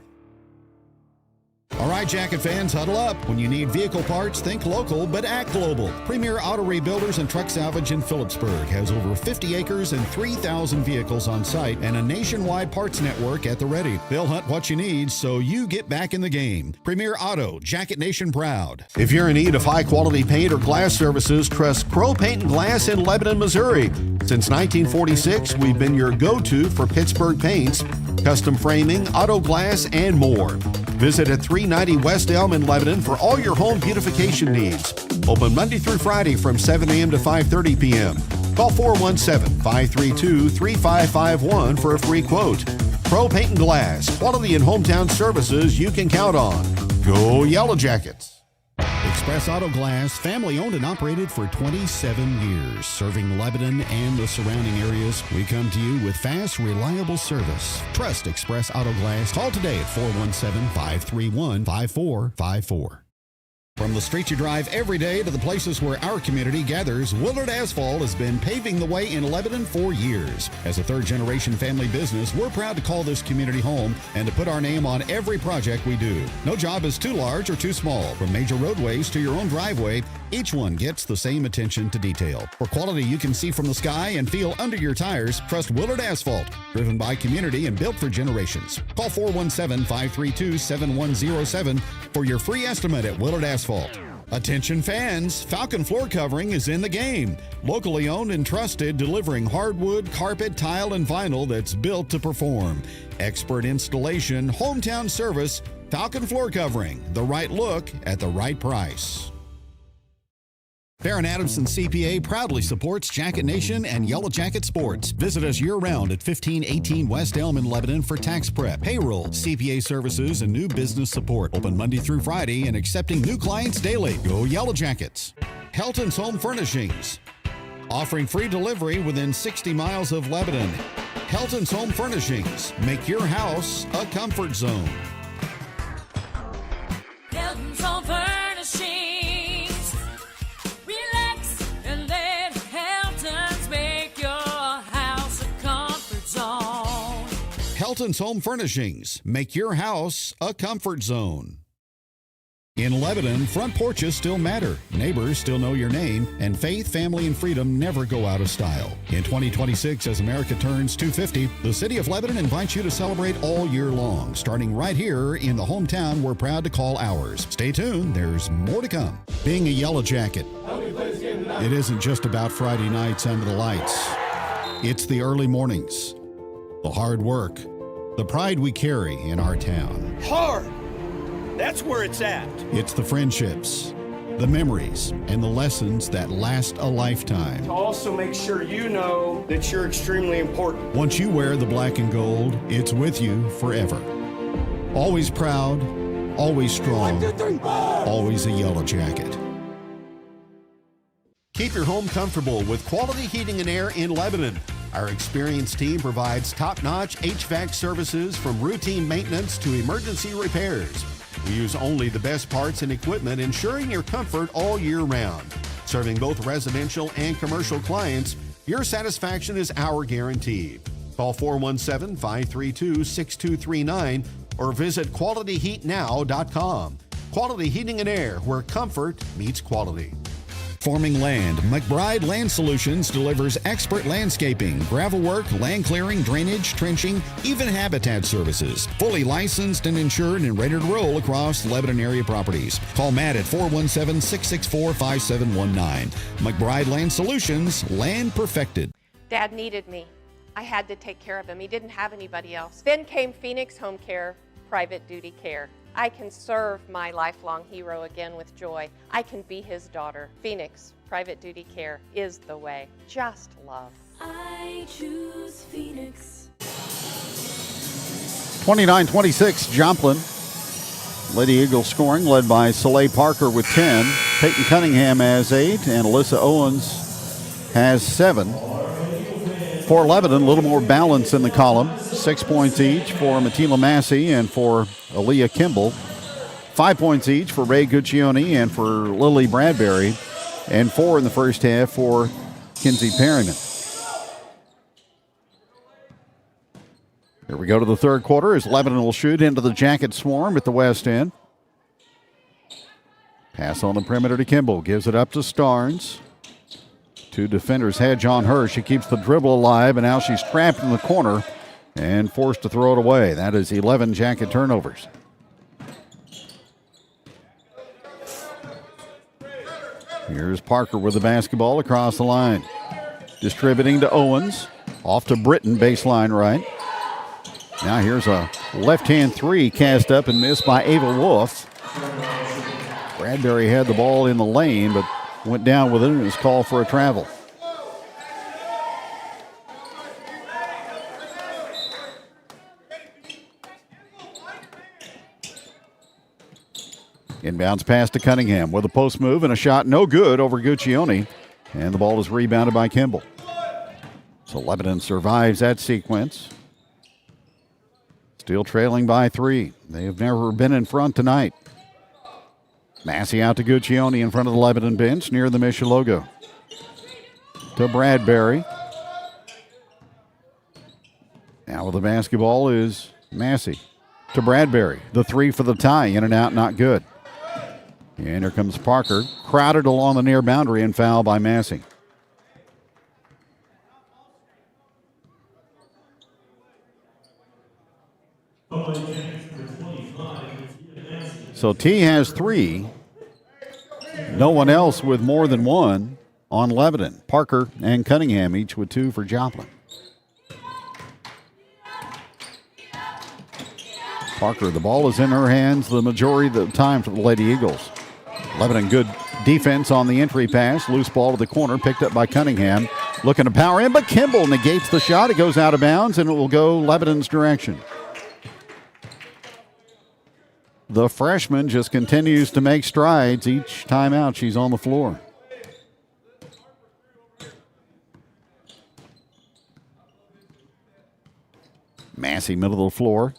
All right, Jacket fans, huddle up. When you need vehicle parts, think local, but act global. Premier Auto Rebuilders and Truck Salvage in Phillipsburg has over 50 acres and 3,000 vehicles on site and a nationwide parts network at the ready. They'll hunt what you need so you get back in the game. Premier Auto, Jacket Nation proud. If you're in need of high-quality paint or glass services, trust Crow Paint and Glass in Lebanon, Missouri. Since 1946, we've been your go-to for Pittsburgh paints, custom framing, auto glass, and more. Visit at 390 West Elm in Lebanon for all your home beautification needs. Open Monday through Friday from 7 a.m. to 5:30 p.m. Call 417-532-3551 for a free quote. Pro Paint and Glass, quality and hometown services you can count on. Go Yellowjackets! Express Auto Glass, family owned and operated for 27 years. Serving Lebanon and the surrounding areas, we come to you with fast, reliable service. Trust Express Auto Glass. Call today at 417-531-5454. From the streets you drive every day to the places where our community gathers, Willard Asphalt has been paving the way in Lebanon for years. As a third-generation family business, we're proud to call this community home and to put our name on every project we do. No job is too large or too small. From major roadways to your own driveway, each one gets the same attention to detail. For quality you can see from the sky and feel under your tires, trust Willard Asphalt. Driven by community and built for generations. Call 417-532-7107 for your free estimate at Willard Asphalt. Attention fans, Falcon Floor Covering is in the game. Locally owned and trusted, delivering hardwood, carpet, tile, and vinyl that's built to perform. Expert installation, hometown service, Falcon Floor Covering. The right look at the right price. Farron Adamson CPA proudly supports Jacket Nation and Yellowjacket Sports. Visit us year-round at 1518 West Elm in Lebanon for tax prep, payroll, CPA services, and new business support. Open Monday through Friday and accepting new clients daily. Go Yellowjackets. Helton's Home Furnishings, offering free delivery within 60 miles of Lebanon. Helton's Home Furnishings, make your house a comfort zone. Helton's Home Furnishings. Helton's Home Furnishings, make your house a comfort zone. In Lebanon, front porches still matter, neighbors still know your name, and faith, family, and freedom never go out of style. In 2026, as America turns 250, the City of Lebanon invites you to celebrate all year long, starting right here in the hometown we're proud to call ours. Stay tuned, there's more to come. Being a Yellow Jacket, it isn't just about Friday nights under the lights. It's the early mornings, the hard work, the pride we carry in our town. Hard! That's where it's at. It's the friendships, the memories, and the lessons that last a lifetime. To also make sure you know that you're extremely important. Once you wear the black and gold, it's with you forever. Always proud, always strong, always a Yellow Jacket. Keep your home comfortable with quality heating and air in Lebanon. Our experienced team provides top-notch HVAC services from routine maintenance to emergency repairs. We use only the best parts and equipment, ensuring your comfort all year round. Serving both residential and commercial clients, your satisfaction is our guarantee. Call 417-532-6239 or visit qualityheatnow.com. Quality Heating and Air, where comfort meets quality. Forming Land. McBride Land Solutions delivers expert landscaping, gravel work, land clearing, drainage, trenching, even habitat services. Fully licensed and insured and ready to roll across Lebanon area properties. Call Matt at 417-664-5719. McBride Land Solutions, land perfected. Dad needed me. I had to take care of him. He didn't have anybody else. Then came Phoenix Home Care, Private Duty Care. I can serve my lifelong hero again with joy. I can be his daughter. Phoenix Private Duty Care is the way. Just love. I choose Phoenix. 29-26, Joplin. Lady Eagles scoring, led by Soleil Parker with 10. Peyton Cunningham has 8, and Alyssa Owens has 7. For Lebanon, a little more balance in the column. 6 points each for Matila Massey and for Aaliyah Kimball. 5 points each for Ray Guccione and for Lily Bradbury. And 4 in the first half for Kinsey Perryman. Here we go to the third quarter as Lebanon will shoot into the Jacket Swarm at the west end. Pass on the perimeter to Kimball. Gives it up to Starnes. 2 defenders hedge on her. She keeps the dribble alive, and now she's trapped in the corner and forced to throw it away. That is 11 Jacket turnovers. Here's Parker with the basketball across the line. Distributing to Owens. Off to Britton, baseline right. Now here's a left-hand three cast up and missed by Ava Wolf. Bradbury had the ball in the lane, but went down with it and was called for a travel. Inbounds pass to Cunningham with a post move and a shot no good over Guccione. And the ball is rebounded by Kimball. So Lebanon survives that sequence. Still trailing by 3. They have never been in front tonight. Massey out to Guccione in front of the Lebanon bench near the Misha logo. To Bradbury. Now with the basketball is Massey. To Bradbury. The 3 for the tie. In and out, not good. And here comes Parker. Crowded along the near boundary and fouled by Massey. So T has 3. No one else with more than 1 on Lebanon. Parker and Cunningham each with 2 for Joplin. Parker, the ball is in her hands the majority of the time for the Lady Eagles. Lebanon good defense on the entry pass. Loose ball to the corner, picked up by Cunningham. Looking to power in, but Kimball negates the shot. It goes out of bounds, and it will go Lebanon's direction. The freshman just continues to make strides each time out she's on the floor. Massey, middle of the floor.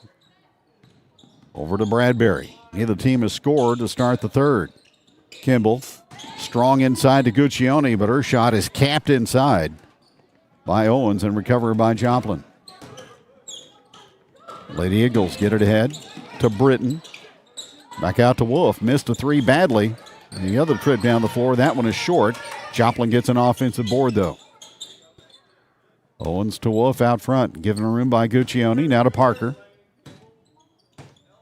Over to Bradbury. Neither team has scored to start the third. Kimball, strong inside to Guccione, but her shot is capped inside by Owens and recovered by Joplin. Lady Eagles get it ahead to Britton. Back out to Wolf. Missed a 3 badly. And the other trip down the floor, that one is short. Joplin gets an offensive board, though. Owens to Wolf out front. Given room by Guccione. Now to Parker.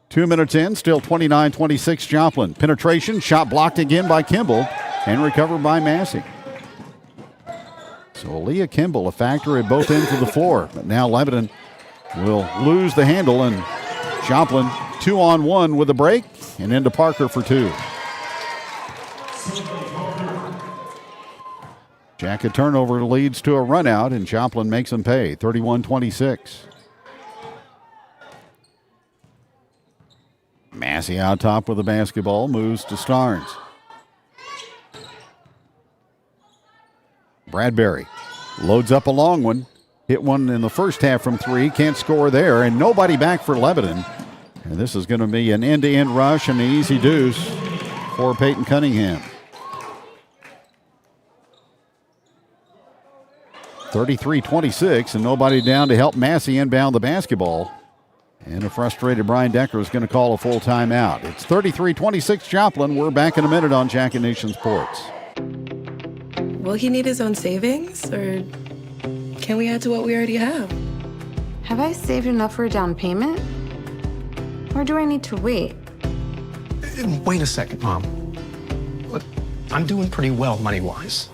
2 minutes in, still 29-26 Joplin. Penetration, shot blocked again by Kimball and recovered by Massey. So Aaliyah Kimball, a factor at both ends of the floor. But now Lebanon will lose the handle, and Joplin 2-on-1 with a break and into Parker for 2. Jacket turnover leads to a run out, and Joplin makes them pay, 31-26. Massey out top with the basketball, moves to Starnes. Bradbury loads up a long one. Hit one in the first half from 3, can't score there, and nobody back for Lebanon. And this is going to be an end-to-end rush and an easy deuce for Peyton Cunningham. 33-26, and nobody down to help Massey inbound the basketball. And a frustrated Brian Decker is going to call a full timeout. It's 33-26 Joplin. We're back in a minute on Jacket Nation Sports. Will he need his own savings, or can we add to what we already have? Have I saved enough for a down payment? Or do I need to wait? Wait a second, Mom. Look, I'm doing pretty well money-wise.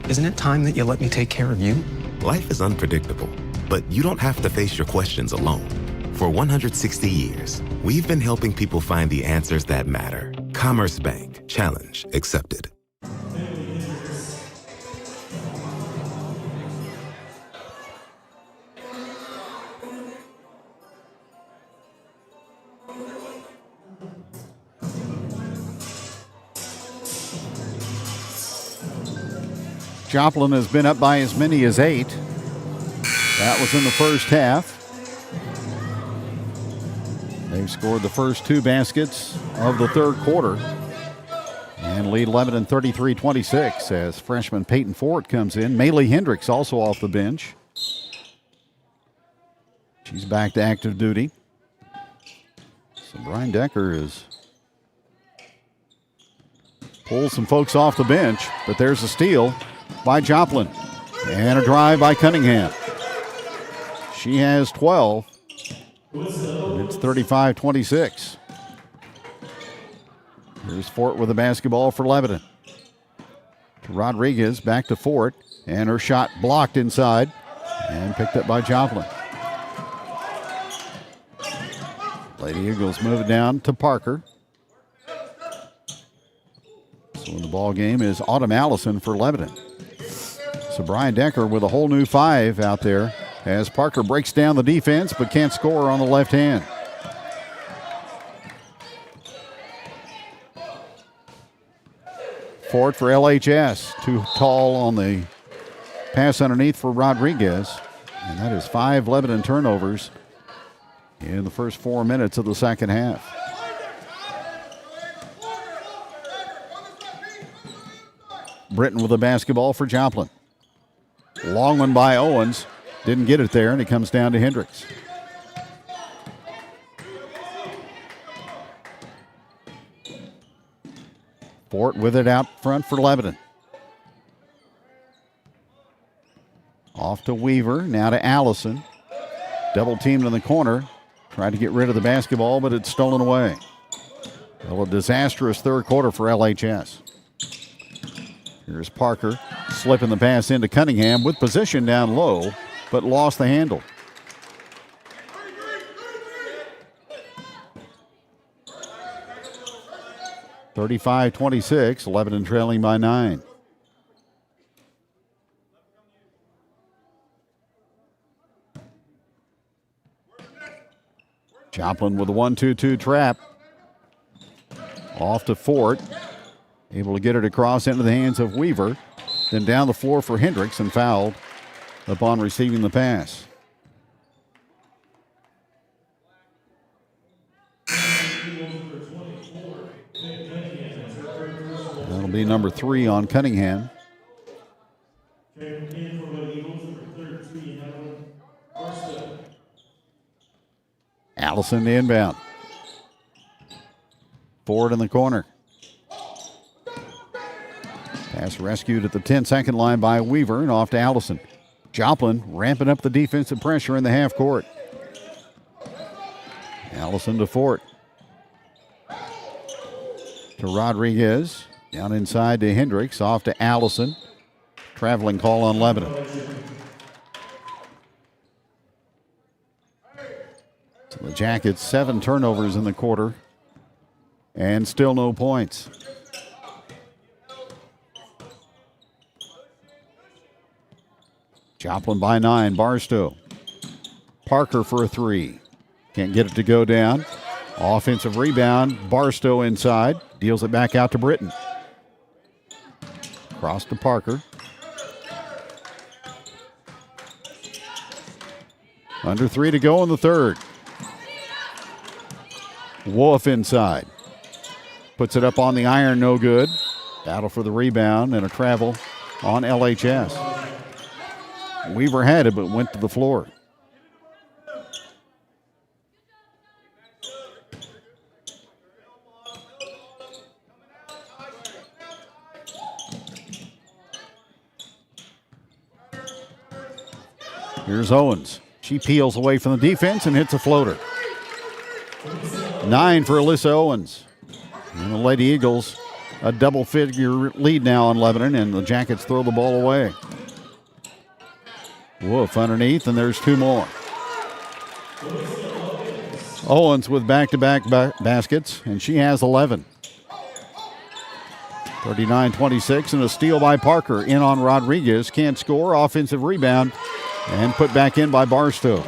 Isn't it time that you let me take care of you? Life is unpredictable, but you don't have to face your questions alone. For 160 years, we've been helping people find the answers that matter. Commerce Bank. Challenge accepted. Joplin has been up by as many as 8. That was in the first half. They've scored the first 2 baskets of the third quarter and lead Lebanon 33-26 as freshman Peyton Fort comes in. Maylee Hendricks also off the bench. She's back to active duty. So Brian Decker is pulled some folks off the bench, but there's a steal by Joplin and a drive by Cunningham. She has 12. And it's 35-26. Here's Fort with the basketball for Lebanon. Rodriguez back to Fort, and her shot blocked inside and picked up by Joplin. Lady Eagles move it down to Parker. So in the ball game is Autumn Allison for Lebanon. So Brian Decker with a whole new 5 out there as Parker breaks down the defense but can't score on the left hand. Ford for LHS. Too tall on the pass underneath for Rodriguez. And that is 5 Lebanon turnovers in the first 4 minutes of the second half. Britton with the basketball for Joplin. Long one by Owens. Didn't get it there, and it comes down to Hendricks. Fort with it out front for Lebanon. Off to Weaver, now to Allison. Double teamed in the corner. Tried to get rid of the basketball, but it's stolen away. Well, a disastrous third quarter for LHS. Here's Parker slipping the pass into Cunningham with position down low, but lost the handle. (35-26), Lebanon trailing by 9. Joplin with a 1-2-2 trap. Off to Fort. Able to get it across into the hands of Weaver. Then down the floor for Hendricks and fouled upon receiving the pass. That'll be number 3 on Cunningham. Allison the inbound. Ford in the corner. Pass rescued at the 10-second line by Weaver and off to Allison. Joplin ramping up the defensive pressure in the half court. Allison to Fort. To Rodriguez. Down inside to Hendricks. Off to Allison. Traveling call on Lebanon. So the Jackets 7 turnovers in the quarter. And still no points. Joplin by 9, Barstow. Parker for a 3. Can't get it to go down. Offensive rebound, Barstow inside. Deals it back out to Britton. Cross to Parker. Under 3 to go in the third. Wolf inside. Puts it up on the iron, no good. Battle for the rebound and a travel on LHS. Weaver had it, but went to the floor. Here's Owens. She peels away from the defense and hits a floater. 9 for Alyssa Owens. And the Lady Eagles, a double-figure lead now on Lebanon, and the Jackets throw the ball away. Wolf underneath, and there's 2 more. Owens with back-to-back baskets, and she has 11. 39-26, and a steal by Parker. In on Rodriguez, can't score, offensive rebound, and put back in by Barstow.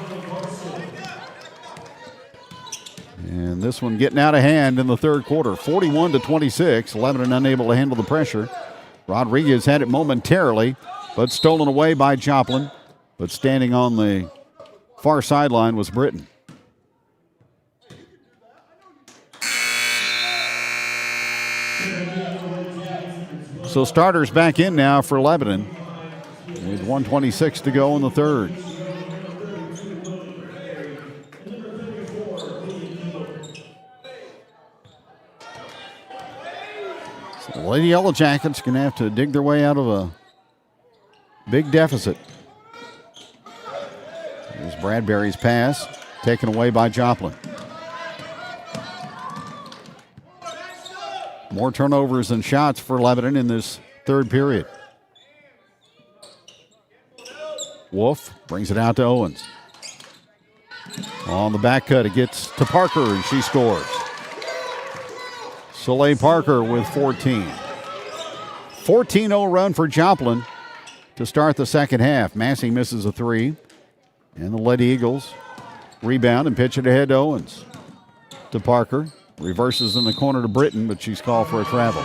And this one getting out of hand in the third quarter. 41-26, Lebanon unable to handle the pressure. Rodriguez had it momentarily, but stolen away by Joplin. But standing on the far sideline was Britton. So starters back in now for Lebanon with 1:26 to go in the third. So the Lady Yellowjackets going to have to dig their way out of a big deficit. Here's Bradbury's pass, taken away by Joplin. More turnovers than shots for Lebanon in this third period. Wolf brings it out to Owens. On the back cut, it gets to Parker, and she scores. Soleil Parker with 14. 14-0 run for Joplin to start the second half. Massey misses a 3. And the Lady Eagles rebound and pitch it ahead to Owens. To Parker. Reverses in the corner to Britton, but she's called for a travel.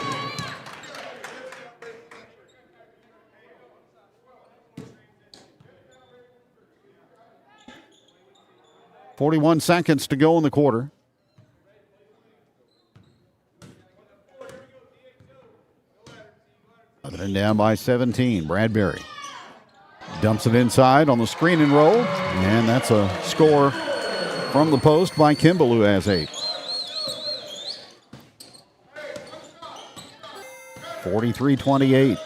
.41 seconds to go in the quarter. Lebanon down by 17. Bradbury dumps it inside on the screen and roll, and that's a score from the post by Kimball, who has 8. 43-28.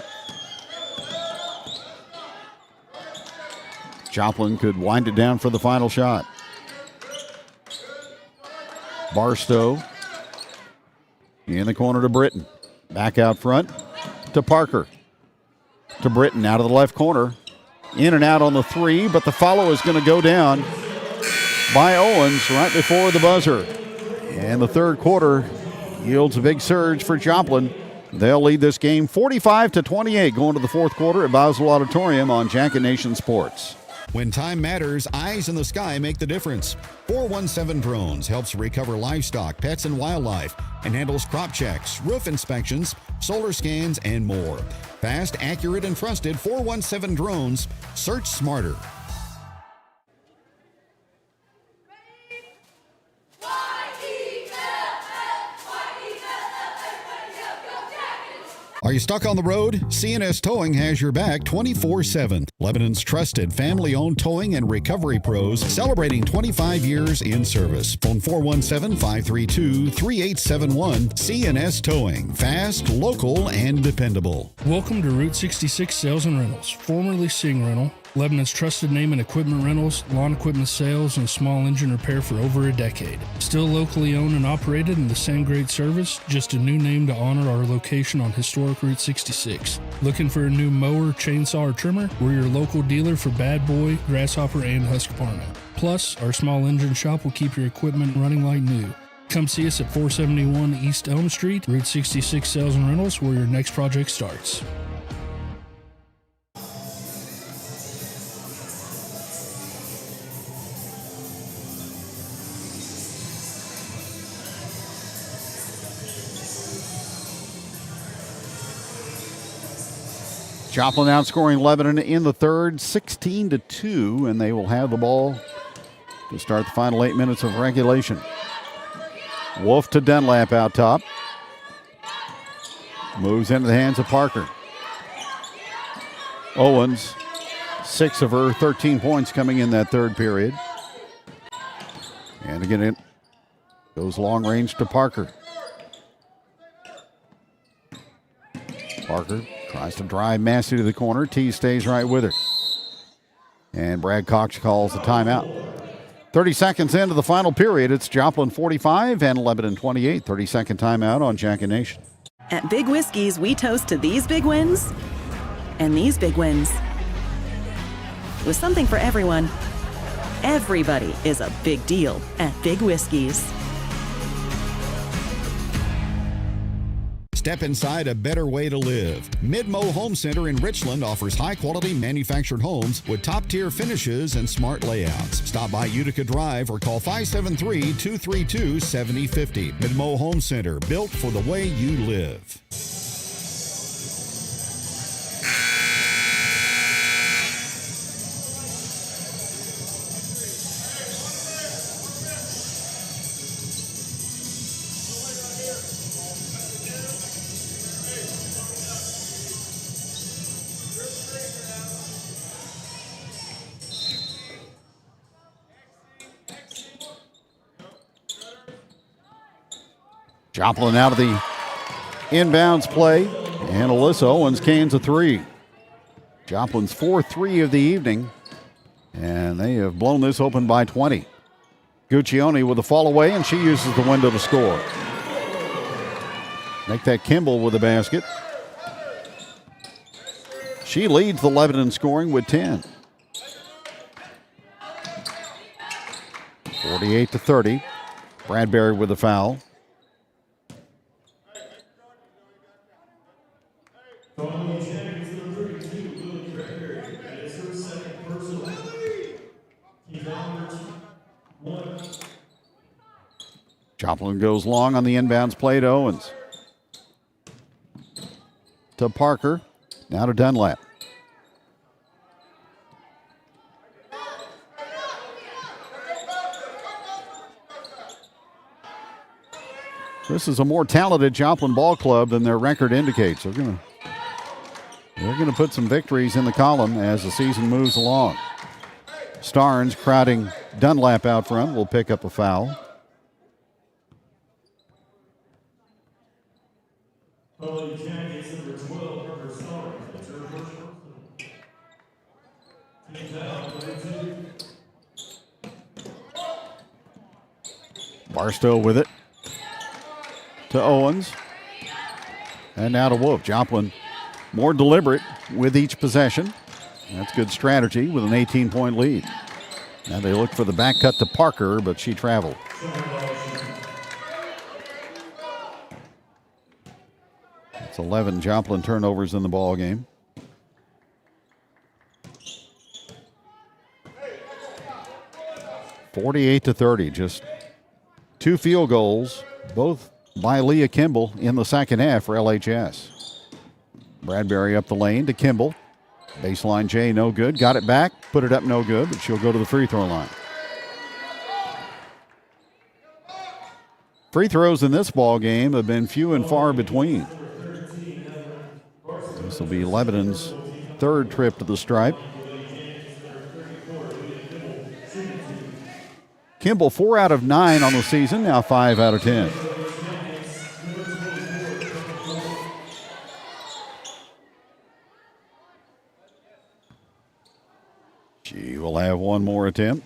Joplin could wind it down for the final shot. Barstow in the corner to Britton. Back out front to Parker. To Britton out of the left corner. In and out on the 3, but the follow is going to go down by Owens right before the buzzer. And the third quarter yields a big surge for Joplin. They'll lead this game 45-28 going to the fourth quarter at Boswell Auditorium on Jacket Nation Sports. When time matters, eyes in the sky make the difference. 417 Drones helps recover livestock, pets, and wildlife, and handles crop checks, roof inspections, solar scans, and more. Fast, accurate, and trusted 417 Drones. Search smarter. Are you stuck on the road? C&S Towing has your back 24/7. Lebanon's trusted family-owned towing and recovery pros celebrating 25 years in service. Phone 417-532-3871. C&S Towing. Fast, local, and dependable. Welcome to Route 66 Sales and Rentals, formerly Sing Rental. Lebanon's trusted name in equipment rentals, lawn equipment sales, and small engine repair for over a decade. Still locally owned and operated in the same great service, just a new name to honor our location on historic Route 66. Looking for a new mower, chainsaw, or trimmer? We're your local dealer for Bad Boy, Grasshopper, and Husqvarna. Plus, our small engine shop will keep your equipment running like new. Come see us at 471 East Elm Street, Route 66 Sales and Rentals, where your next project starts. Joplin outscoring Lebanon in the third, 16-2, and they will have the ball to start the final 8 minutes of regulation. Wolf to Dunlap out top. Moves into the hands of Parker. Owens 6 of her 13 points coming in that third period. And again, it goes long range to Parker. Parker tries to drive Massey to the corner. T stays right with her. And Brad Cox calls the timeout. 30 seconds into the final period. It's Joplin 45 and Lebanon 28. 30-second timeout on Jacket Nation. At Big Whiskeys, we toast to these big wins and these big wins. With something for everyone, everybody is a big deal at Big Whiskeys. Step inside a better way to live. Midmo Home Center in Richland offers high-quality manufactured homes with top-tier finishes and smart layouts. Stop by Utica Drive or call 573-232-7050. Midmo Home Center, built for the way you live. Joplin out of the inbounds play, and Alyssa Owens cans a three. Joplin's 4-3 of the evening, and they have blown this open by 20. Guccione with a fall away, and she uses the window to score. Make that Kimball with the basket. She leads the Lebanon scoring with 10. 48-30. Bradbury with the foul. Joplin goes long on the inbounds play to Owens. To Parker. Now to Dunlap. This is a more talented Joplin ball club than their record indicates. They're going to put some victories in the column as the season moves along. Starnes crowding Dunlap out front will pick up a foul. Barstow with it to Owens. And now to Wolf. Joplin more deliberate with each possession. That's good strategy with an 18-point lead. Now they look for the back cut to Parker, but she traveled. It's 11 Joplin turnovers in the ball game. (48-30), just 2 field goals, both by Leah Kimball in the second half for LHS. Bradbury up the lane to Kimball. Baseline J, no good. Got it back, put it up, no good, but she'll go to the free throw line. Free throws in this ball game have been few and far between. This will be Lebanon's third trip to the stripe. Kimball 4 out of 9 on the season, now 5 out of 10. She will have one more attempt.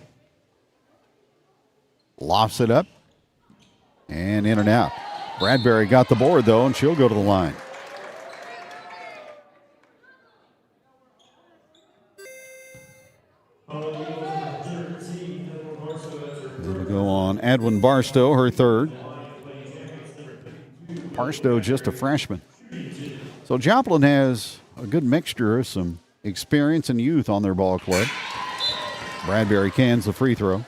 Lofts it up. And in and out. Bradbury got the board, though, and she'll go to the line. It'll go on Edwin Barstow, her third. Barstow just a freshman. So Joplin has a good mixture of some experience and youth on their ball club. Bradbury cans the free throw.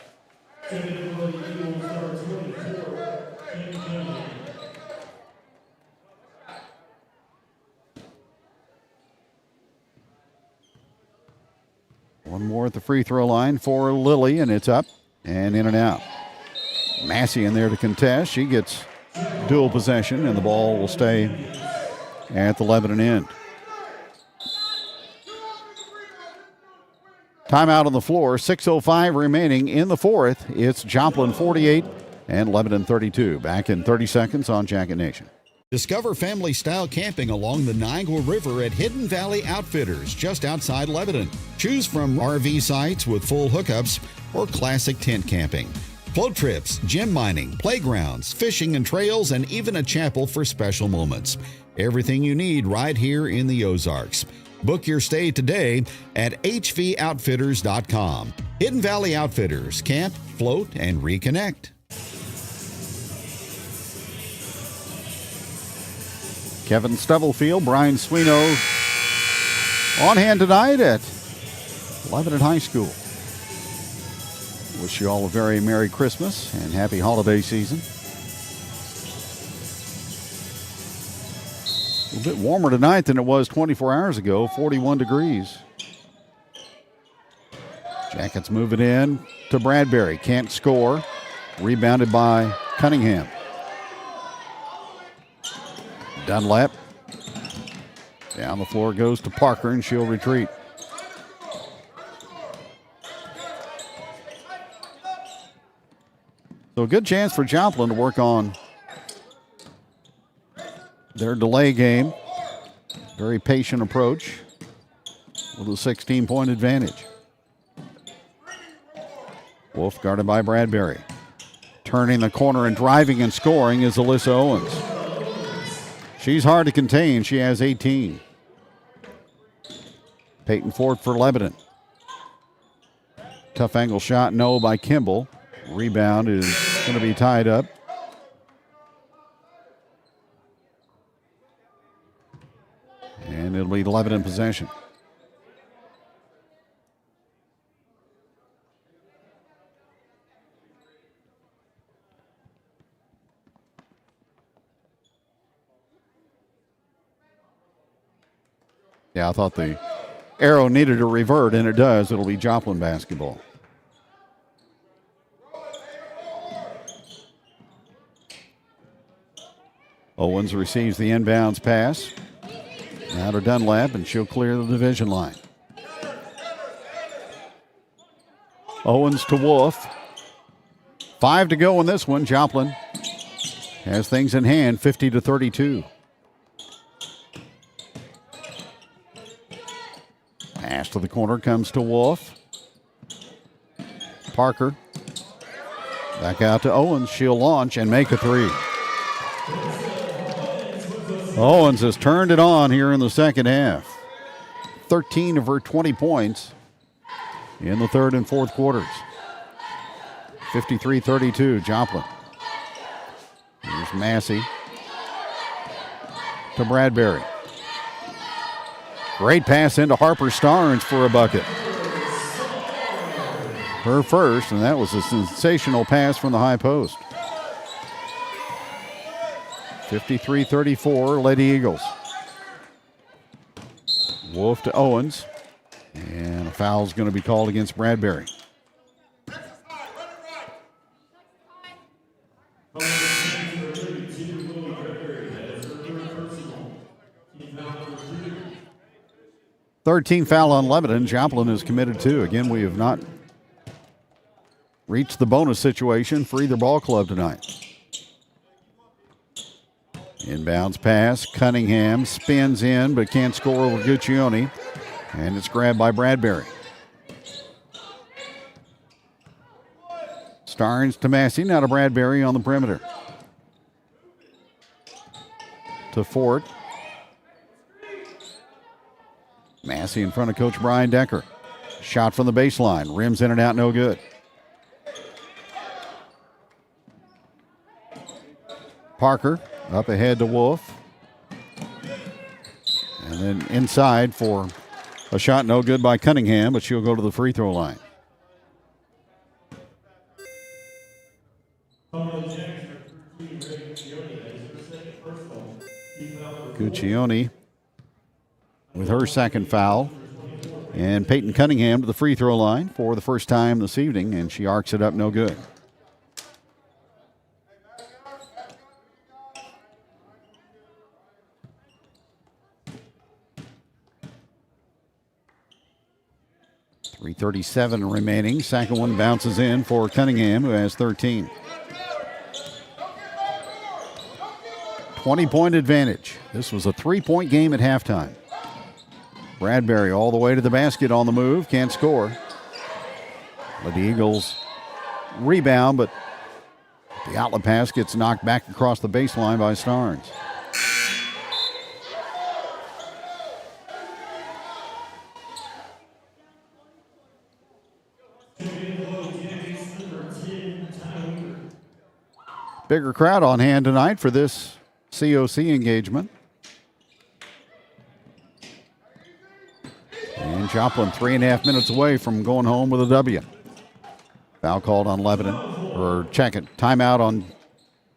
One more at the free throw line for Lilly, and it's up and in and out. Massey in there to contest. She gets dual possession, and the ball will stay at the Lebanon end. Timeout on the floor. 6:05 remaining in the fourth. It's Joplin 48 and Lebanon 32. Back in 30 seconds on Jacket Nation. Discover family-style camping along the Niagara River at Hidden Valley Outfitters, just outside Lebanon. Choose from RV sites with full hookups or classic tent camping. Float trips, gem mining, playgrounds, fishing and trails, and even a chapel for special moments. Everything you need right here in the Ozarks. Book your stay today at hvoutfitters.com. Hidden Valley Outfitters. Camp, float, and reconnect. Kevin Stubblefield, Brian Sweeney on hand tonight at Lebanon High School. Wish you all a very Merry Christmas and Happy Holiday Season. A little bit warmer tonight than it was 24 hours ago, 41 degrees. Jackets move it in to Bradbury. Can't score. Rebounded by Cunningham. Dunlap. Down the floor goes to Parker, and she'll retreat. So a good chance for Joplin to work on their delay game. Very patient approach with a 16-point advantage. Wolf guarded by Bradbury. Turning the corner and driving and scoring is Alyssa Owens. She's hard to contain. She has 18. Peyton Ford for Lebanon. Tough angle shot, no, by Kimball. Rebound is going to be tied up. And it'll be Lebanon possession. Yeah, I thought the arrow needed to revert, and it does. It'll be Joplin basketball. Owens receives the inbounds pass. Now to Dunlap, and she'll clear the division line. Owens to Wolf. 5 to go in this one. Joplin has things in hand, 50-32. Pass to the corner comes to Wolf. Parker. Back out to Owens. She'll launch and make a three. Owens has turned it on here in the second half. 13 of her 20 points in the third and fourth quarters. 53-32, Joplin. Here's Massey to Bradbury. Great pass into Harper Starnes for a bucket. Her first, and that was a sensational pass from the high post. 53-34, Lady Eagles. Wolf to Owens. And a foul is going to be called against Bradbury. Third team foul on Lebanon. Joplin is committed to. Again, we have not reached the bonus situation for either ball club tonight. Inbounds pass. Cunningham spins in but can't score over Guccione. And it's grabbed by Bradbury. Starnes to Massey. Now to Bradbury on the perimeter. To Ford. Massey in front of Coach Brian Decker. Shot from the baseline. Rims in and out, no good. Parker up ahead to Wolf. And then inside for a shot no good by Cunningham, but she'll go to the free throw line. Guccione with her second foul. And Peyton Cunningham to the free throw line for the first time this evening, and she arcs it up no good. 3:37 remaining. Second one bounces in for Cunningham, who has 13. 20-point advantage. This was a 3-point game at halftime. Bradbury all the way to the basket on the move. Can't score. But the Eagles rebound, but the outlet pass gets knocked back across the baseline by Starnes. Bigger crowd on hand tonight for this COC engagement. And Joplin 3.5 minutes away from going home with a W. Foul called on Lebanon, or check it, timeout on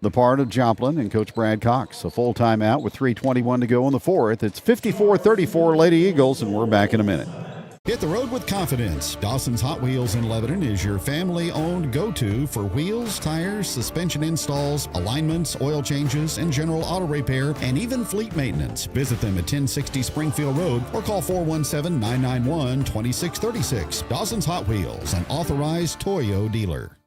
the part of Joplin and Coach Brad Cox. A full timeout with 3:21 to go in the fourth. It's 54-34 Lady Eagles, and we're back in a minute. Hit the road with confidence. Dawson's Hot Wheels in Lebanon is your family-owned go-to for wheels, tires, suspension installs, alignments, oil changes, and general auto repair, and even fleet maintenance. Visit them at 1060 Springfield Road or call 417-991-2636. Dawson's Hot Wheels, an authorized Toyo dealer.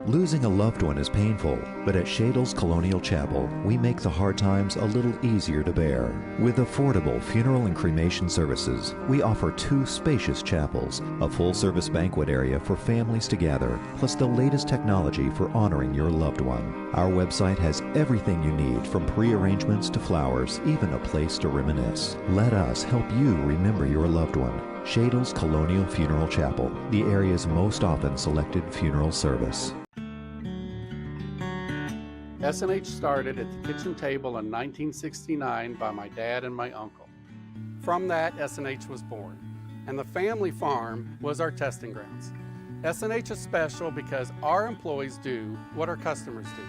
Losing a loved one is painful, but at Shadle's Colonial Chapel, we make the hard times a little easier to bear. With affordable funeral and cremation services, we offer 2 spacious chapels, a full-service banquet area for families to gather, plus the latest technology for honoring your loved one. Our website has everything you need, from pre-arrangements to flowers, even a place to reminisce. Let us help you remember your loved one. Shadle's Colonial Funeral Chapel, the area's most often selected funeral service. S&H started at the kitchen table in 1969 by my dad and my uncle. From that, S&H was born, and the family farm was our testing grounds. S&H is special because our employees do what our customers do.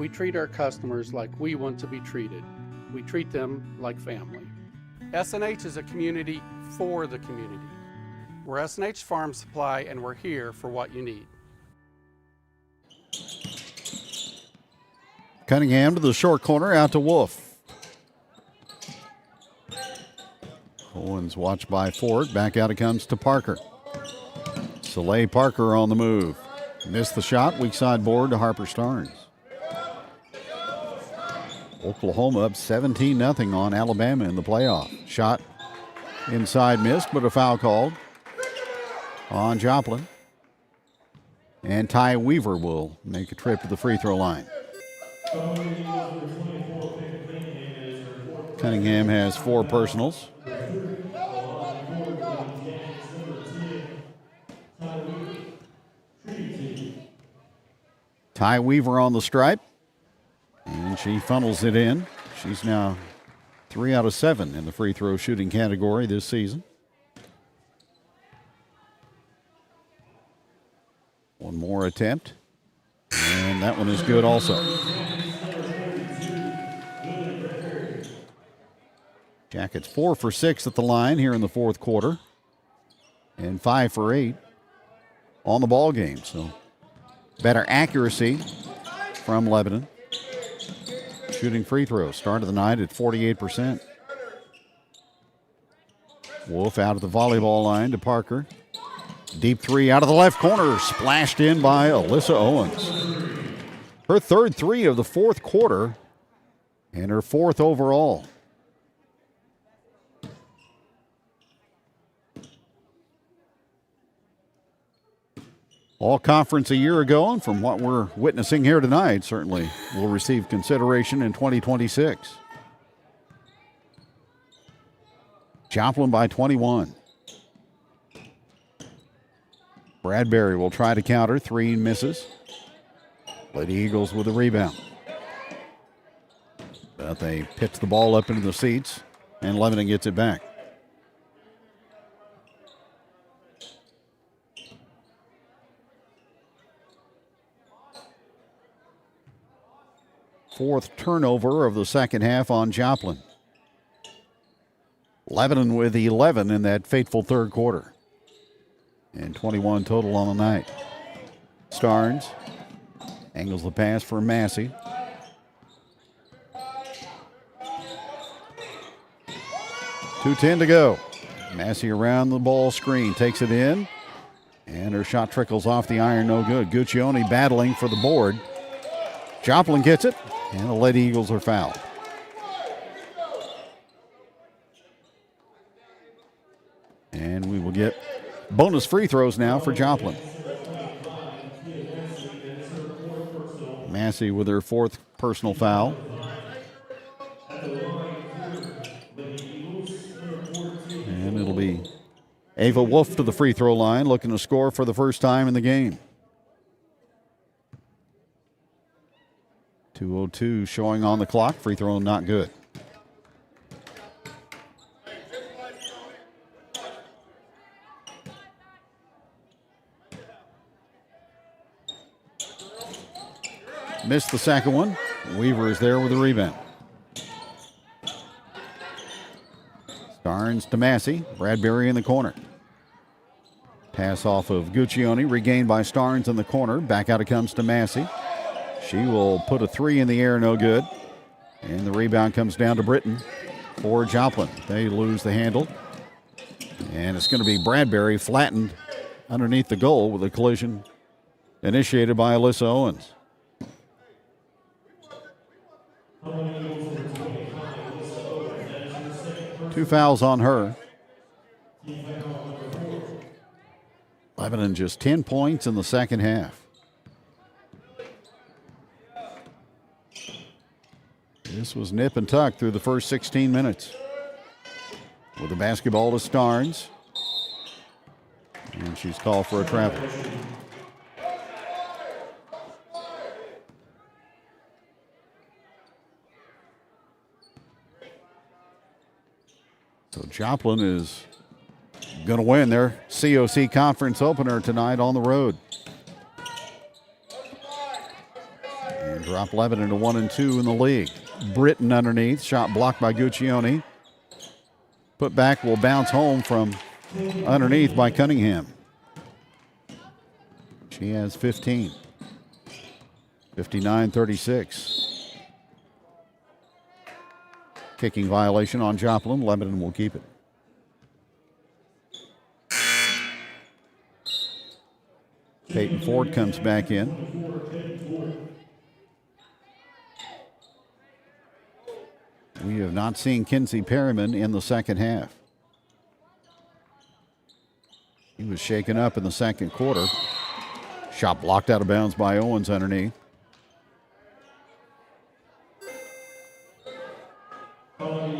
We treat our customers like we want to be treated. We treat them like family. S&H is a community for the community. We're S&H Farm Supply, and we're here for what you need. Cunningham to the short corner, out to Wolf. Owens watched by Ford. Back out it comes to Parker. Soleil Parker on the move. Missed the shot. Weak side board to Harper Starnes. Oklahoma up 17-0 on Alabama in the playoff. Shot inside, missed, but a foul called on Joplin. And Ty Weaver will make a trip to the free throw line. Cunningham has 4 personals. Ty Weaver on the stripe, and she funnels it in. She's now 3 out of 7 in the free throw shooting category this season. One more attempt, and that one is good also. Jackets 4 for 6 at the line here in the fourth quarter, and 5 for 8 on the ball game. So better accuracy from Lebanon. Shooting free throws. Start of the night at 48%. Wolf out of the volleyball line to Parker. Deep 3 out of the left corner. Splashed in by Alyssa Owens. Her third 3 of the fourth quarter and her 4th overall. All conference a year ago, and from what we're witnessing here tonight, certainly will receive consideration in 2026. Joplin by 21. Bradbury will try to counter. 3 misses. Lady Eagles with a rebound. But they pitch the ball up into the seats, and Lebanon gets it back. Fourth turnover of the second half on Joplin. Lebanon with 11 in that fateful third quarter. And 21 total on the night. Starnes angles the pass for Massey. .210 to go. Massey around the ball screen, takes it in, and her shot trickles off the iron, no good. Guccione battling for the board. Joplin gets it, and the Lady Eagles are fouled. And we will get bonus free throws now for Joplin. Massey with her 4th personal foul. And it'll be Ava Wolf to the free throw line, looking to score for the first time in the game. 2:02 showing on the clock. Free throw not good. Missed the second one. Weaver is there with the rebound. Starnes to Massey. Bradbury in the corner. Pass off of Guccione, regained by Starnes in the corner. Back out it comes to Massey. She will put a 3 in the air, no good. And the rebound comes down to Britton for Joplin. They lose the handle. And it's going to be Bradbury flattened underneath the goal with a collision initiated by Alyssa Owens. Two fouls on her. Lebanon just 10 points in the second half. This was nip and tuck through the first 16 minutes. With the basketball to Starnes. And she's called for a travel. So Joplin is going to win their COC conference opener tonight on the road. And drop Lebanon to 1-2 in the league. Britton underneath, shot blocked by Guccione. Put back will bounce home from underneath by Cunningham. She has 15. 59-36. Kicking violation on Joplin. Lebanon will keep it. Peyton Ford comes back in. We have not seen Kinsey Perryman in the second half. He was shaken up in the second quarter. Shot blocked out of bounds by Owens underneath. And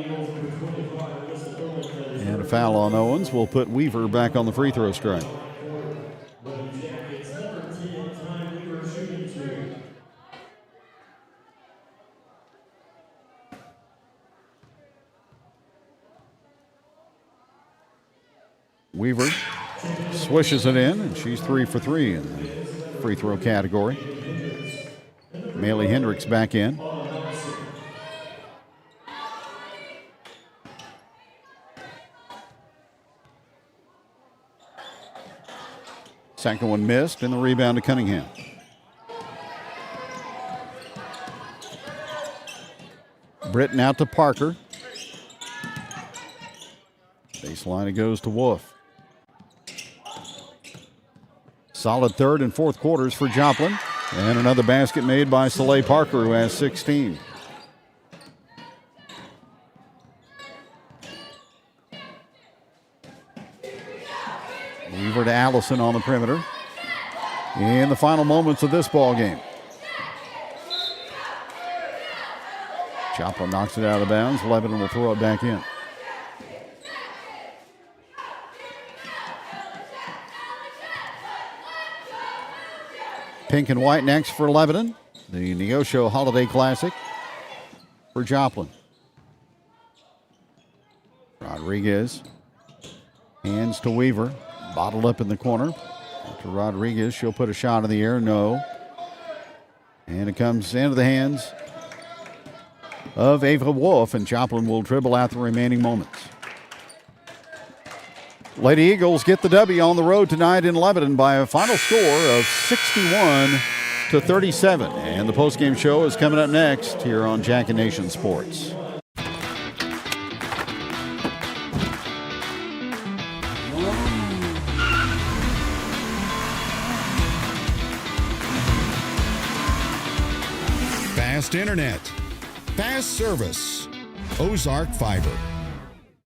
a foul on Owens will put Weaver back on the free throw strike. Weaver swishes it in, and she's 3 for 3 in the free throw category. Maylee Hendricks back in. Second one missed, and the rebound to Cunningham. Britton out to Parker. Baseline it goes to Wolf. Solid third and fourth quarters for Joplin. And another basket made by Soleil Parker, who has 16. Weaver to Allison on the perimeter. In the final moments of this ball game. Joplin knocks it out of bounds. Lebanon will throw it back in. Pink and white next for Lebanon. The Neosho Holiday Classic for Joplin. Rodriguez. Hands to Weaver. Bottled up in the corner. To Rodriguez. She'll put a shot in the air. No. And it comes into the hands of Ava Wolf, and Joplin will dribble out the remaining moments. Lady Eagles get the W on the road tonight in Lebanon by a final score of 61-37. And the postgame show is coming up next here on Jack and Nation Sports. fast internet, fast service, Ozark Fiber.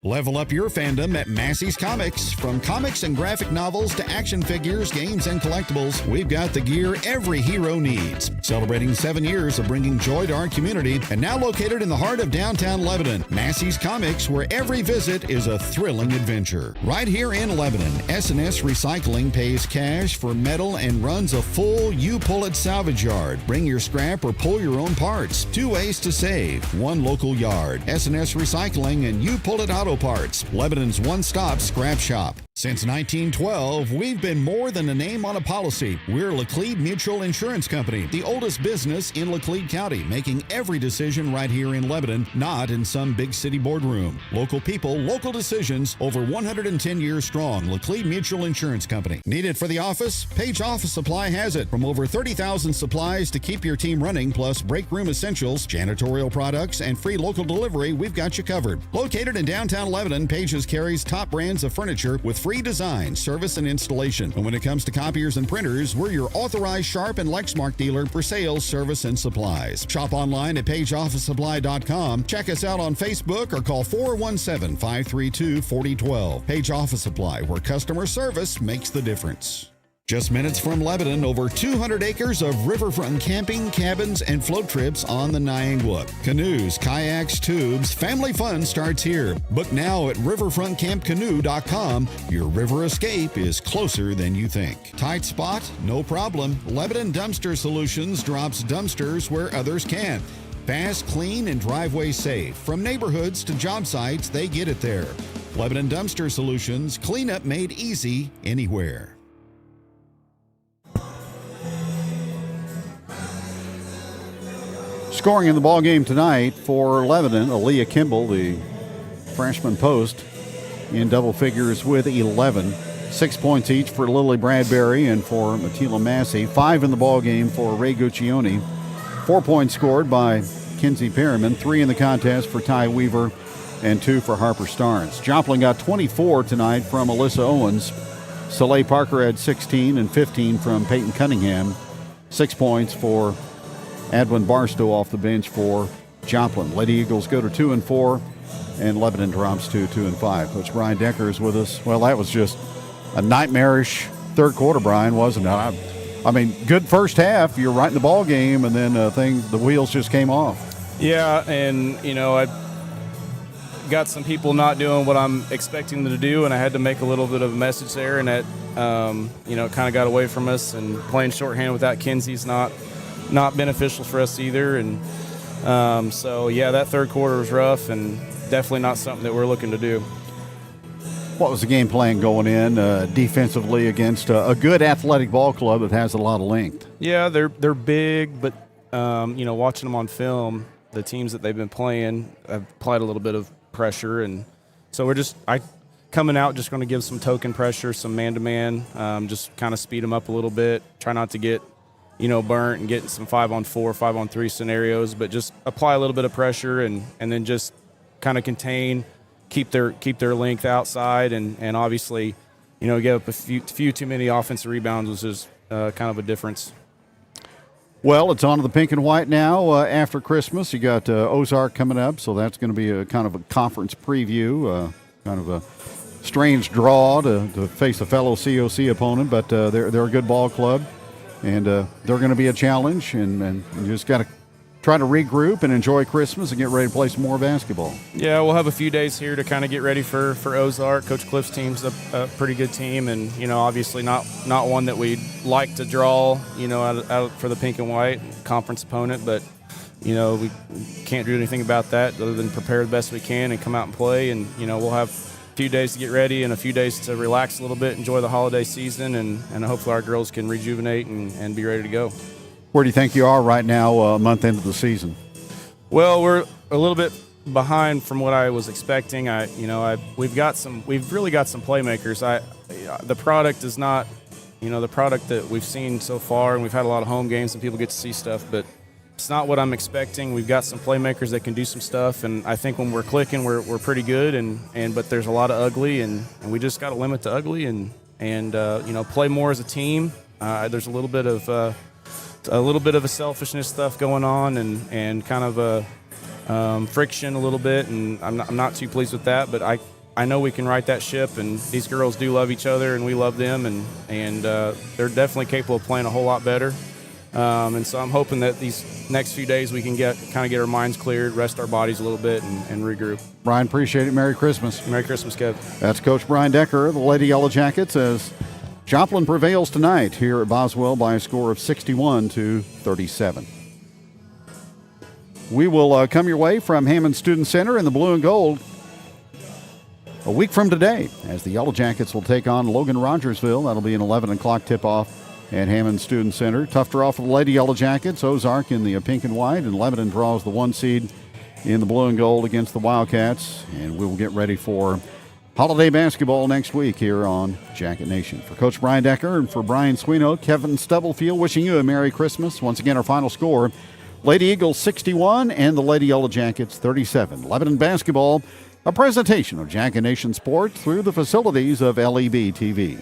Level up your fandom at Massey's Comics. From comics and graphic novels to action figures, games, and collectibles, we've got the gear every hero needs. Celebrating 7 years of bringing joy to our community, and now located in the heart of downtown Lebanon, Massey's Comics, where every visit is a thrilling adventure. Right here in Lebanon, S&S Recycling pays cash for metal and runs a full you-pull-it salvage yard. Bring your scrap or pull your own parts. 2 ways to save. 1 local yard. S&S Recycling and you-pull-it auto parts, Lebanon's one-stop scrap shop. Since 1912, we've been more than a name on a policy. We're Laclede Mutual Insurance Company, the oldest business in Laclede County, making every decision right here in Lebanon, not in some big city boardroom. Local people, local decisions, over 110 years strong. Laclede Mutual Insurance Company. Need it for the office? Page Office Supply has it. From over 30,000 supplies to keep your team running, plus break room essentials, janitorial products, and free local delivery, we've got you covered. Located in downtown Lebanon, Pages carries top brands of furniture with free design, service, and installation. And when it comes to copiers and printers, we're your authorized Sharp and Lexmark dealer for sales, service, and supplies. Shop online at pageofficesupply.com. Check us out on Facebook or call 417-532-4012. Page Office Supply, where customer service makes the difference. Just minutes from Lebanon, over 200 acres of riverfront camping, cabins, and float trips on the Niangua. Canoes, kayaks, tubes, family fun starts here. Book now at riverfrontcampcanoe.com. Your river escape is closer than you think. Tight spot? No problem. Lebanon Dumpster Solutions drops dumpsters where others can't. Fast, clean, and driveway safe. From neighborhoods to job sites, they get it there. Lebanon Dumpster Solutions, cleanup made easy anywhere. Scoring in the ball game tonight for Lebanon, Aaliyah Kimball, the freshman post, in double figures with 11. 6 points each for Lily Bradbury and for Matila Massey. 5 in the ball game for Ray Guccione. 4 points scored by Kinsey Perriman. 3 in the contest for Ty Weaver and 2 for Harper Starnes. Joplin got 24 tonight from Alyssa Owens. Soleil Parker had 16 and 15 from Peyton Cunningham. 6 points for Adwin Barstow off the bench for Joplin. Lady Eagles go to 2-4, and Lebanon drops to 2-5. Coach Brian Decker is with us. Well, that was just a nightmarish third quarter, Brian, wasn't it? I mean, good first half. You're right in the ball game, and then the wheels just came off. Yeah, and I got some people not doing what I'm expecting them to do, and I had to make a little bit of a message there, and that it kind of got away from us. And playing shorthand without Kinsey's not beneficial for us either. And so that third quarter was rough and definitely not something that we're looking to do. What was the game plan going in defensively against a good athletic ball club that has a lot of length? Yeah, they're big, but watching them on film, the teams that they've been playing have applied a little bit of pressure, and so coming out just going to give some token pressure, some man-to-man, just kind of speed them up a little bit, try not to get burnt and getting some 5-on-4, 5-on-3 scenarios, but just apply a little bit of pressure and then just kind of contain, keep their length outside, and obviously, give up a few too many offensive rebounds, which is kind of a difference. Well, it's on to the pink and white now after Christmas. You got Ozark coming up, so that's going to be a kind of a conference preview, kind of a strange draw to face a fellow COC opponent, but they're a good ball club. And they're going to be a challenge, and you just got to try to regroup and enjoy Christmas and get ready to play some more basketball. Yeah, we'll have a few days here to kind of get ready for Ozark. Coach Cliff's team's a pretty good team, and obviously not one that we'd like to draw out for the pink and white conference opponent, but we can't do anything about that other than prepare the best we can and come out and play. And we'll have a few days to get ready and a few days to relax a little bit, enjoy the holiday season, and hopefully our girls can rejuvenate and be ready to go. Where do you think you are right now, a month into the season? Well, we're a little bit behind from what I was expecting. We've really got some playmakers. The product is not, the product that we've seen so far, and we've had a lot of home games and people get to see stuff, but it's not what I'm expecting. We've got some playmakers that can do some stuff, and I think when we're clicking, we're pretty good. But there's a lot of ugly, and we just got to limit the ugly and play more as a team. There's a little bit of a little bit of a selfishness stuff going on and kind of a friction a little bit, and I'm not too pleased with that, but I know we can right that ship, and these girls do love each other, and we love them, and they're definitely capable of playing a whole lot better. And so I'm hoping that these next few days we can get our minds cleared, rest our bodies a little bit, and regroup. Brian, appreciate it. Merry Christmas. Merry Christmas, Kev. That's Coach Brian Decker, the Lady Yellowjackets, as Joplin prevails tonight here at Boswell by a score of 61-37. We will come your way from Hammond Student Center in the blue and gold a week from today, as the Yellowjackets will take on Logan Rogersville. That'll be an 11 o'clock tip-off at Hammond Student Center. Tough draw for the Lady Yellowjackets. Ozark in the pink and white, and Lebanon draws the 1 seed in the blue and gold against the Wildcats. And we will get ready for holiday basketball next week here on Jacket Nation. For Coach Brian Decker and for Brian Sweeney, Kevin Stubblefield wishing you a Merry Christmas. Once again, our final score, Lady Eagles 61 and the Lady Yellowjackets 37. Lebanon basketball, a presentation of Jacket Nation Sports through the facilities of LEB TV.